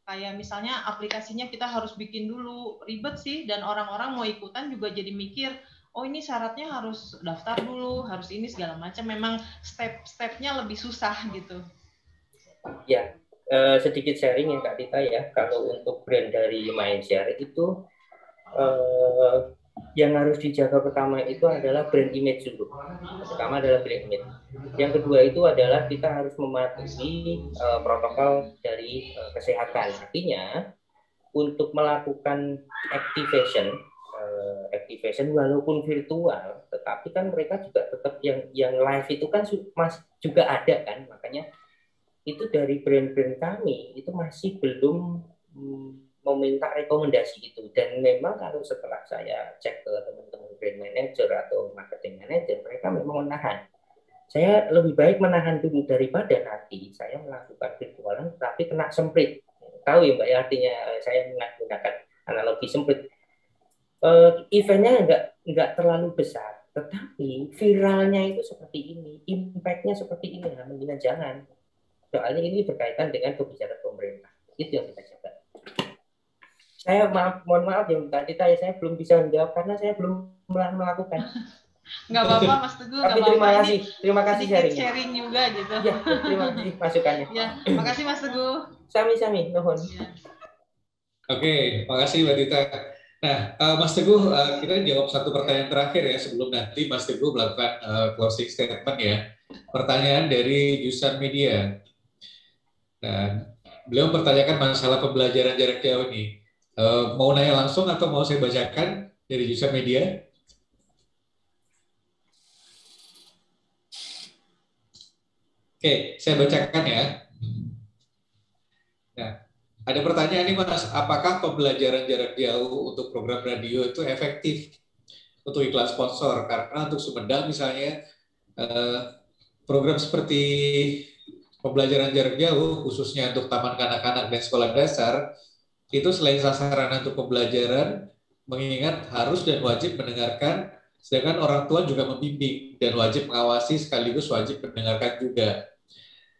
Kayak misalnya aplikasinya kita harus bikin dulu, ribet sih, dan orang-orang mau ikutan juga jadi mikir, oh ini syaratnya harus daftar dulu, harus ini segala macam. Memang step-stepnya lebih susah gitu. Ya, sedikit sharing ya Kak Tita ya. Kalau untuk brand dari Mindshare itu yang harus dijaga pertama itu adalah brand image dulu. Pertama adalah brand image. Yang kedua itu adalah kita harus mematuhi protokol dari kesehatan. Artinya untuk melakukan activation walaupun virtual, tetapi kan mereka juga tetap yang live itu kan juga ada kan. Makanya itu dari brand-brand kami itu masih belum meminta rekomendasi itu. Dan memang kalau setelah saya cek ke teman-teman brand manager atau marketing manager, mereka memang menahan. Saya lebih baik menahan dulu daripada nanti saya melakukan virtualan tapi kena semprit. Tahu ya Mbak ya, artinya saya menggunakan analogi semprit. Eventnya nggak terlalu besar, tetapi viralnya itu seperti ini, impact-nya seperti ini. Nah, jangan. Soalnya ini berkaitan dengan kebijakan pemerintah. Itu yang kita jaga. Saya mohon maaf ya Mbak Tita, saya belum bisa menjawab karena saya belum melakukan. Nggak apa-apa Mas Teguh, nggak apa-apa. Terima kasih sharing juga gitu. Ya, terima kasih masukannya. Ya, terima kasih Mas Teguh. Sami-sami, nuhun. Ya. Oke, makasih Mbak Tita. Nah, Mas Teguh, kita jawab satu pertanyaan terakhir ya sebelum nanti Mas Teguh melakukan closing statement ya. Pertanyaan dari Jusan Media. Nah, beliau mempertanyakan masalah pembelajaran jarak jauh ini. Mau nanya langsung atau mau saya bacakan dari Jusan Media? Oke, saya bacakan ya. Nah, ada pertanyaan nih Mas, apakah pembelajaran jarak jauh untuk program radio itu efektif untuk iklan sponsor? Karena untuk Sumedang misalnya program seperti pembelajaran jarak jauh khususnya untuk taman kanak-kanak dan sekolah dasar itu selain sasaran untuk pembelajaran, mengingat harus dan wajib mendengarkan, sedangkan orang tua juga membimbing dan wajib mengawasi sekaligus wajib mendengarkan juga.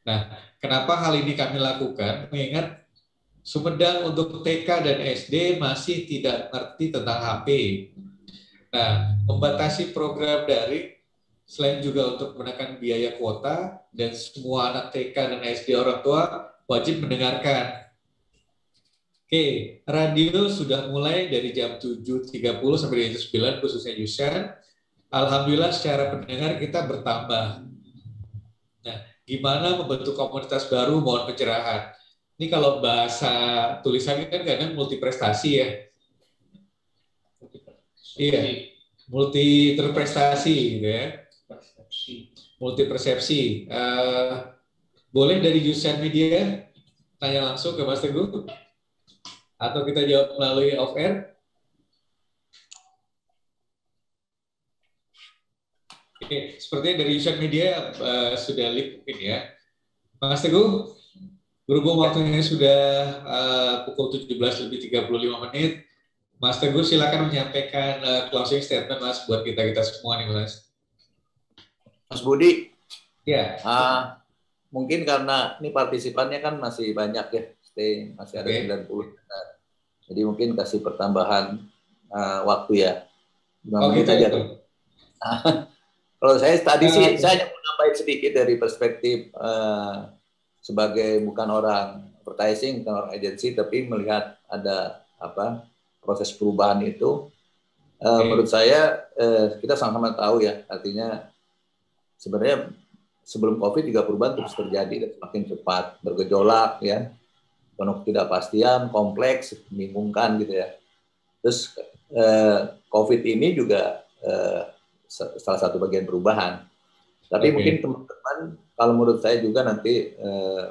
Nah, kenapa hal ini kami lakukan? Mengingat Sumedang untuk TK dan SD masih tidak mengerti tentang HP. Nah, membatasi program daring selain juga untuk menekan biaya kuota dan semua anak TK dan SD orang tua wajib mendengarkan. Oke, radio sudah mulai dari jam 7.30 sampai jam 9 khususnya Yusan. Alhamdulillah secara pendengar kita bertambah. Nah, gimana membentuk komunitas baru mohon pencerahan? Ini kalau bahasa tulisannya kan kadang multi prestasi ya. Iya, multi terprestasi gitu ya. Multi persepsi. Boleh dari jurusan media tanya langsung ke Mas Teguh atau kita jawab melalui off air? Oke, sepertinya dari jurusan media sudah live mungkin ya. Mas Teguh, berhubung waktunya sudah pukul 17:35, Mas Teguh silakan menyampaikan closing statement Mas buat kita semua nih Mas. Mas Budi, ya. Mungkin karena ini partisipannya kan masih banyak ya, masih ada 90. Jadi mungkin kasih pertambahan waktu ya. 5 menit gitu, aja. Kalau saya tadi sih, saya hanya menambahin sedikit dari perspektif sebagai bukan orang advertising, bukan orang agensi, tapi melihat ada proses perubahan itu. Menurut saya kita sama-sama tahu ya, artinya sebenarnya sebelum COVID juga perubahan terus terjadi dan semakin cepat, bergejolak ya, penuh ketidakpastian, kompleks, membingungkan gitu ya. Terus COVID ini juga salah satu bagian perubahan. Tapi mungkin teman-teman, kalau menurut saya juga nanti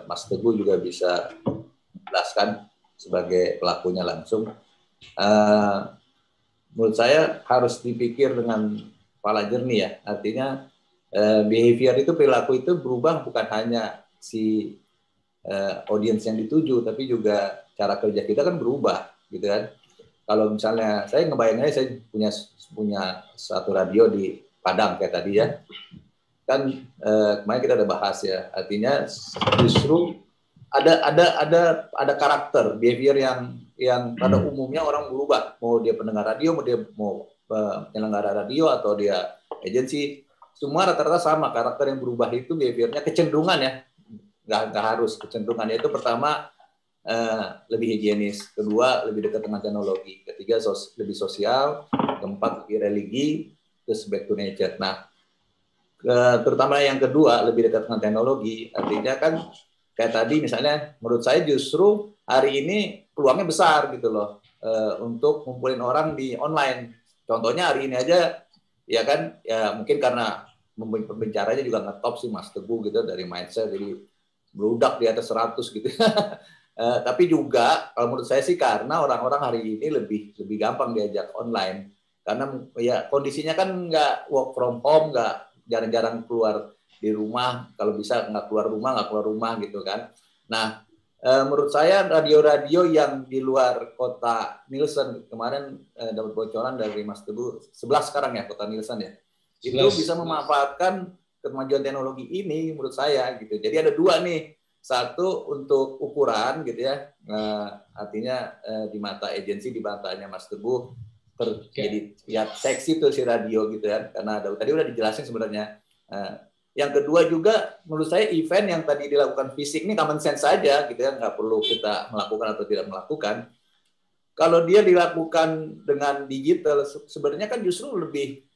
Mas Teguh juga bisa menjelaskan sebagai pelakunya langsung. Menurut saya harus dipikir dengan kepala jernih ya. Artinya behavior itu, perilaku itu berubah bukan hanya si audiens yang dituju, tapi juga cara kerja kita kan berubah, gitu kan. Kalau misalnya saya ngebayanginnya, saya punya satu radio di Padang kayak tadi ya. Kan kemarin kita udah bahas ya. Artinya justru ada karakter behavior yang pada umumnya orang berubah. Mau dia pendengar radio, mau penyelenggara radio atau dia agensi, semua rata-rata sama karakter yang berubah itu behaviornya, kecenderungan ya. Nggak harus kecenderungannya itu pertama lebih higienis, kedua lebih dekat dengan teknologi, ketiga lebih sosial, keempat lebih religi, terus back to nature. Nah, terutama yang kedua lebih dekat dengan teknologi, artinya kan kayak tadi misalnya menurut saya justru hari ini peluangnya besar gitu loh untuk ngumpulin orang di online. Contohnya hari ini aja ya kan, ya mungkin karena pembicaranya juga ngetop sih Mas Teguh gitu dari mindset, jadi meludak di atas 100 gitu. Tapi juga kalau menurut saya sih karena orang-orang hari ini lebih gampang diajak online, karena ya kondisinya kan nggak work from home, nggak jarang-jarang keluar di rumah, kalau bisa nggak keluar rumah gitu kan. Nah, menurut saya radio-radio yang di luar kota Nielsen kemarin dapat bocoran dari Mas Teguh 11 sekarang ya kota Nielsen ya, itu bisa memanfaatkan kemajuan teknologi ini menurut saya gitu. Jadi ada dua nih. Satu untuk ukuran gitu ya, artinya di mata agensi, di matanya Mas Teguh jadi ya seksi tuh si radio gitu ya, karena tadi udah dijelasin sebenarnya. Yang kedua juga menurut saya event yang tadi dilakukan fisik ini common sense saja gitu ya, nggak perlu kita melakukan atau tidak melakukan. Kalau dia dilakukan dengan digital sebenarnya kan justru lebih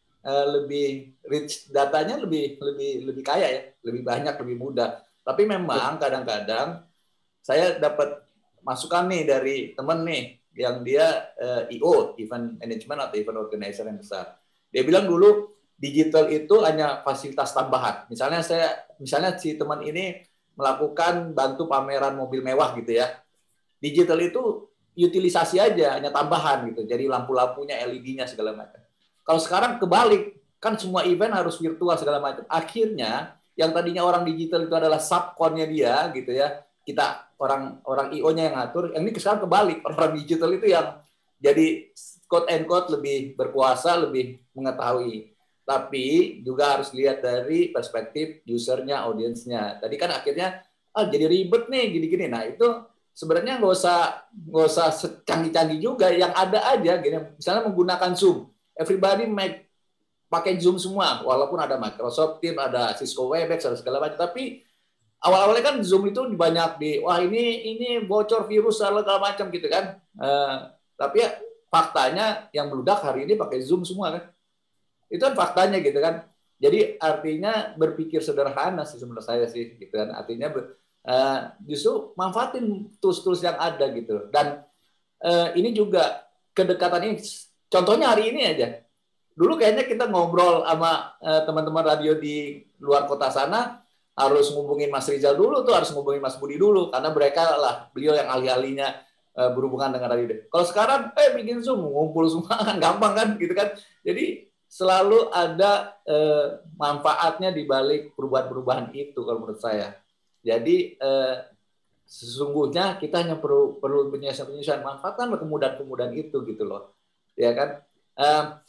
rich, datanya lebih kaya ya, lebih banyak, lebih mudah. Tapi memang kadang-kadang saya dapat masukan nih dari temen nih yang dia EO, event management atau event organizer yang besar. Dia bilang dulu digital itu hanya fasilitas tambahan. Misalnya si teman ini melakukan bantu pameran mobil mewah gitu ya. Digital itu utilisasi aja, hanya tambahan gitu. Jadi lampu-lampunya, LED-nya segala macam. Kalau sekarang kebalik, kan semua event harus virtual segala macam. Akhirnya yang tadinya orang digital itu adalah subkonnya dia gitu ya, kita orang IO-nya yang ngatur, yang ini sekarang kebalik, orang digital itu yang jadi quote and quote lebih berkuasa, lebih mengetahui. Tapi juga harus lihat dari perspektif usernya, audiensnya. Tadi kan akhirnya jadi ribet nih gini-gini. Nah itu sebenarnya nggak usah canggih-canggih juga, yang ada aja gini. Misalnya menggunakan Zoom, everybody pakai Zoom semua, walaupun ada Microsoft Teams, ada Cisco Webex, ada segala macam. Tapi awal-awalnya kan Zoom itu banyak wah ini bocor virus segala macam gitu kan. Tapi ya, faktanya yang meledak hari ini pakai Zoom semua kan. Itu kan faktanya gitu kan. Jadi artinya berpikir sederhana sih sebenarnya saya sih gitu kan. Artinya justru manfaatin tools-tools yang ada gitu. Dan ini juga kedekatan ini, contohnya hari ini aja. Dulu kayaknya kita ngobrol sama teman-teman radio di luar kota sana, harus ngubungin Mas Rizal dulu tuh, harus ngubungin Mas Budi dulu, karena mereka lah beliau yang ahli-ahlinya berhubungan dengan radio. Kalau sekarang bikin Zoom, ngumpul semua kan gampang kan gitu kan. Jadi selalu ada manfaatnya di balik perubahan-perubahan itu kalau menurut saya. Jadi sesungguhnya kita hanya perlu penyelesaian manfaatkan kemudahan-kemudahan itu gitu loh. Ya kan?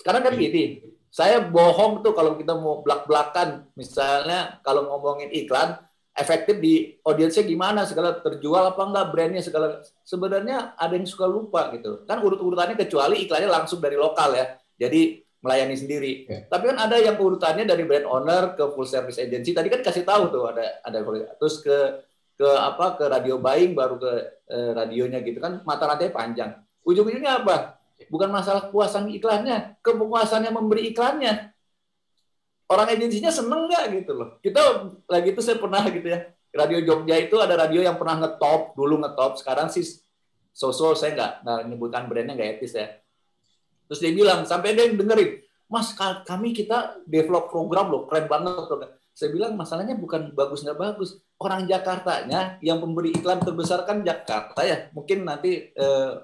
Sekarang kan gini, saya bohong tuh kalau kita mau belak-belakan, misalnya kalau ngomongin iklan, efektif di audiensnya gimana, segala terjual apa enggak, brandnya segala. Sebenarnya ada yang suka lupa gitu. Kan urut-urutannya kecuali iklannya langsung dari lokal ya, jadi melayani sendiri. Tapi kan ada yang urutannya dari brand owner ke full service agency. Tadi kan kasih tahu tuh ada terus ke radio buying, baru ke radionya gitu kan, mata rantainya panjang. Ujung-ujungnya apa? Bukan masalah kepuasan iklannya, kepuasannya memberi iklannya. Orang agensinya seneng nggak gitu loh. Kita lagi itu saya pernah gitu ya, Radio Jogja itu ada radio yang pernah ngetop, sekarang sih so-so, saya nggak menyebutkan brandnya, nggak etis ya. Terus dia bilang, sampai dia dengerin, Mas, kita develop program loh, keren banget. Saya bilang, masalahnya bukan bagus nggak bagus. Orang Jakartanya, yang pemberi iklan terbesar kan Jakarta ya. Mungkin nanti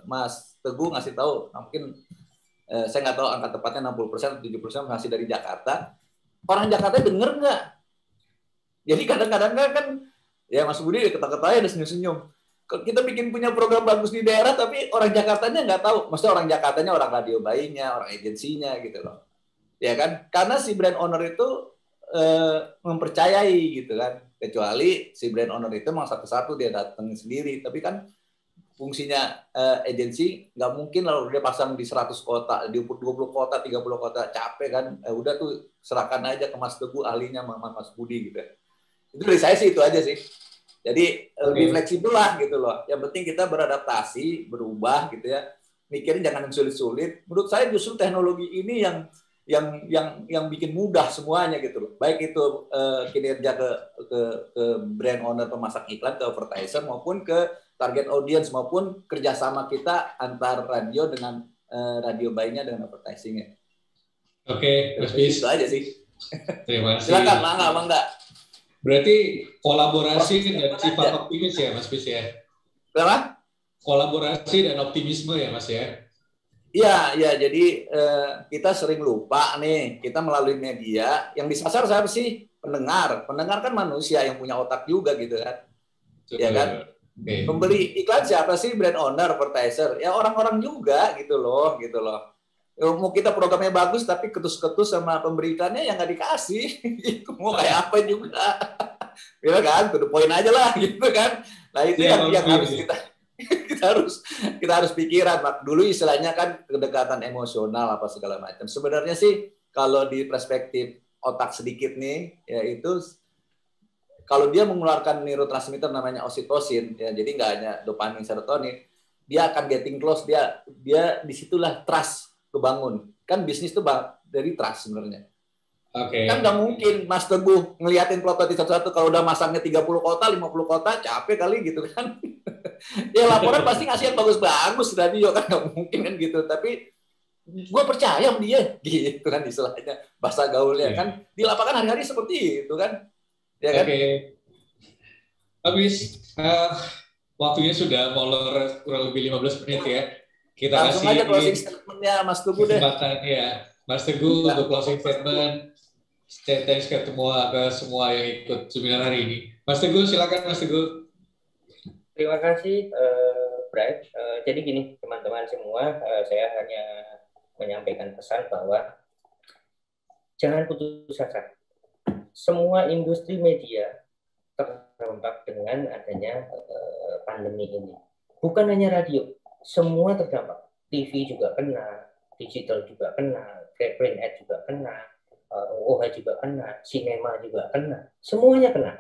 Mas Teguh ngasih tahu, mungkin saya nggak tahu angka tepatnya 60% atau 70% masih dari Jakarta. Orang Jakarta denger nggak? Jadi kadang-kadang kan, ya Mas Budi ketawa-ketawa ada senyum-senyum. Kita bikin punya program bagus di daerah, tapi orang Jakartanya nggak tahu. Maksudnya orang Jakartanya, orang radio buying-nya, orang agensinya gitu loh. Ya kan? Karena si brand owner itu mempercayai gitu kan. Kecuali si brand owner itu memang satu-satu dia datang sendiri. Tapi kan fungsinya agensi nggak mungkin lalu dia pasang di 100 kota, di 20 kota, 30 kota, capek kan. Udah tuh serahkan aja ke Mas Teguh, ahlinya Mas Budi gitu. Itu dari saya sih itu aja sih. Jadi lebih fleksibel lah gitu loh. Yang penting kita beradaptasi, berubah gitu ya. Mikirin jangan yang sulit-sulit. Menurut saya justru teknologi ini yang bikin mudah semuanya gitu loh. Baik itu kinerja ke brand owner, pemasak iklan, ke advertiser, maupun ke target audience, maupun kerjasama kita antar radio dengan radio buying-nya dengan advertising-nya. Oke, Mas Bis. Itu aja sih. Terima kasih. Silakan, Mangga. Berarti kolaborasi dan sifat optimis ya, Mas Bis ya? Berapa? Kolaborasi dan optimisme ya, Mas ya? Iya. Jadi kita sering lupa nih, kita melalui media, yang disasar siapa sih? Pendengar. Pendengar kan manusia yang punya otak juga gitu kan. Ya kan? Pembeli iklan siapa sih? Brand owner, advertiser. Ya orang-orang juga gitu loh. Mau kita programnya bagus tapi ketus-ketus sama pemberi iklannya yang nggak dikasih. Mau kayak apa juga. Ya kan, to the point aja lah gitu kan. Nah itu yang harus kita harus pikiran. Dulu istilahnya kan kedekatan emosional apa segala macam. Sebenarnya sih kalau di perspektif otak sedikit nih, yaitu kalau dia mengeluarkan neurotransmitter namanya oksitosin, ya, jadi nggak hanya dopamin, serotonin, dia akan getting close, dia disitulah trust kebangun. Kan bisnis itu dari trust sebenarnya. Kan nggak mungkin Mas Teguh ngeliatin prototipe satu-satu, kalau udah masangnya 30 kota, 50 kota, capek kali gitu kan. Ya laporan pasti ngasih yang bagus-bagus radio kan, nggak mungkin kan gitu. Tapi gue percaya sama dia, gitu kan istilahnya, bahasa gaulnya kan. Di lapangan hari-hari seperti itu kan. Ya kan? Habis waktunya sudah molor kurang lebih 15 menit ya. Kita langsung aja closing statement-nya Mas Teguh deh. Ya, Mas Teguh untuk closing statement. Thanks ke semua yang ikut seminar hari ini. Mas Teguh, silakan Mas Teguh. Terima kasih, Bright. Jadi gini, teman-teman semua, saya hanya menyampaikan pesan bahwa jangan putus asa. Semua industri media terdampak dengan adanya pandemi ini. Bukan hanya radio, semua terdampak. TV juga kena, digital juga kena, print ad juga kena, OH juga kena, sinema juga kena, semuanya kena.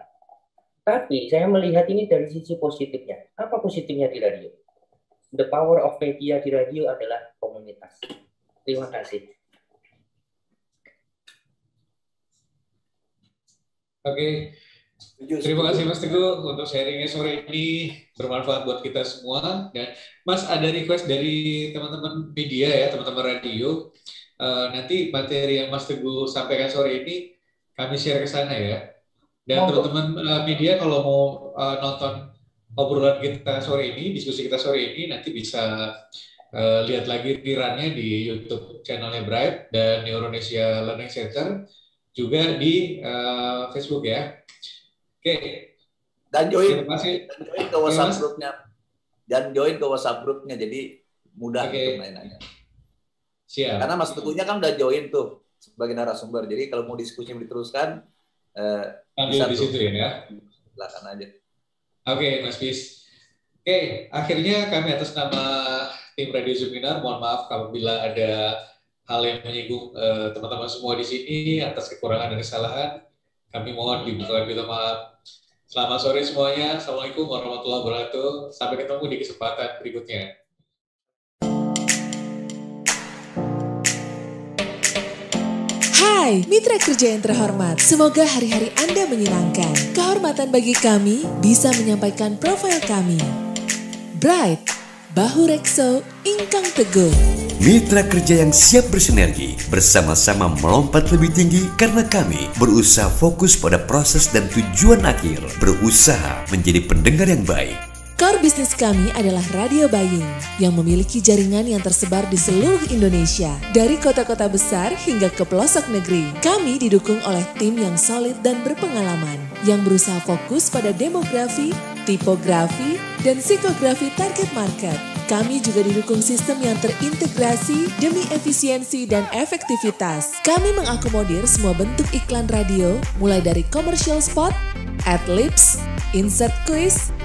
Tapi saya melihat ini dari sisi positifnya. Apa positifnya di radio? The power of media di radio adalah komunitas. Terima kasih. Oke. Terima kasih Mas Teguh untuk sharingnya sore ini, bermanfaat buat kita semua. Dan Mas, ada request dari teman-teman media ya, teman-teman radio. Nanti materi yang Mas Teguh sampaikan sore ini kami share ke sana ya. Dan teman-teman media kalau mau nonton obrolan kita sore ini, diskusi kita sore ini, nanti bisa lihat lagi rerunnya di YouTube channelnya Bright dan Neuronesia Learning Center, juga di Facebook ya. Oke. Dan join ke WhatsApp Mas. grupnya. Dan join ke WhatsApp grupnya, jadi mudah untuk nanya-nanya. Siap. Karena Mas Teguhnya kan udah join tuh sebagai narasumber. Jadi kalau mau diskusi diteruskan, bisa di situ ya. Silakan aja. Oke, Mas Bis. Oke, akhirnya kami atas nama tim Radio Seminar, mohon maaf apabila ada hal yang menyinggung teman-teman semua di sini atas kekurangan dan kesalahan. Kami mohon dibukakan pintu maaf. Selamat sore semuanya. Assalamualaikum warahmatullahi wabarakatuh. Sampai ketemu di kesempatan berikutnya. Hai, mitra kerja yang terhormat. Semoga hari-hari Anda menyenangkan. Kehormatan bagi kami bisa menyampaikan profil kami. Bright, Bahu Rekso, Ingkang Teguh. Mitra kerja yang siap bersinergi, bersama-sama melompat lebih tinggi karena kami berusaha fokus pada proses dan tujuan akhir, berusaha menjadi pendengar yang baik. Core bisnis kami adalah radio buying yang memiliki jaringan yang tersebar di seluruh Indonesia, dari kota-kota besar hingga ke pelosok negeri. Kami didukung oleh tim yang solid dan berpengalaman, yang berusaha fokus pada demografi, tipografi, dan psikografi target market. Kami juga didukung sistem yang terintegrasi demi efisiensi dan efektivitas. Kami mengakomodir semua bentuk iklan radio, mulai dari commercial spot, ad-libs, insert quiz,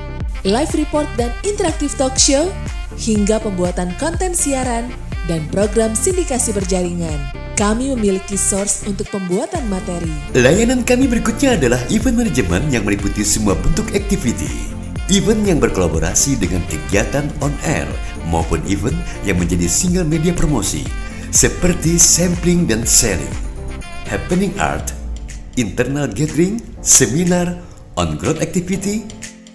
live report dan interaktif talk show, hingga pembuatan konten siaran dan program sindikasi berjaringan. Kami memiliki source untuk pembuatan materi. Layanan kami berikutnya adalah event management yang meliputi semua bentuk activity. Event yang berkolaborasi dengan kegiatan on-air maupun event yang menjadi single media promosi seperti sampling dan selling, happening art, internal gathering, seminar, on-ground activity,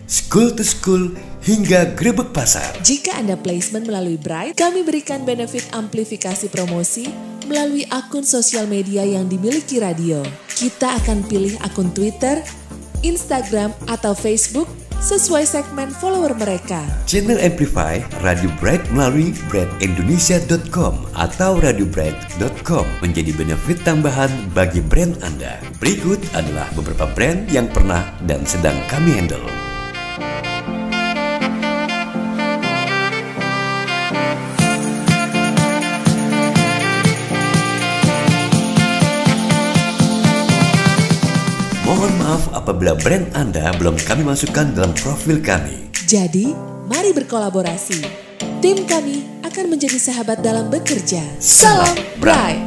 school to school, hingga grebek pasar. Jika Anda placement melalui Bright, kami berikan benefit amplifikasi promosi melalui akun sosial media yang dimiliki radio. Kita akan pilih akun Twitter, Instagram, atau Facebook sesuai segmen follower mereka. Channel Amplify Radio Bright melalui brightindonesia.com atau radiobright.com menjadi benefit tambahan bagi brand Anda. Berikut adalah beberapa brand yang pernah dan sedang kami handle. Mohon maaf apabila brand Anda belum kami masukkan dalam profil kami. Jadi, mari berkolaborasi. Tim kami akan menjadi sahabat dalam bekerja. Salam Bright!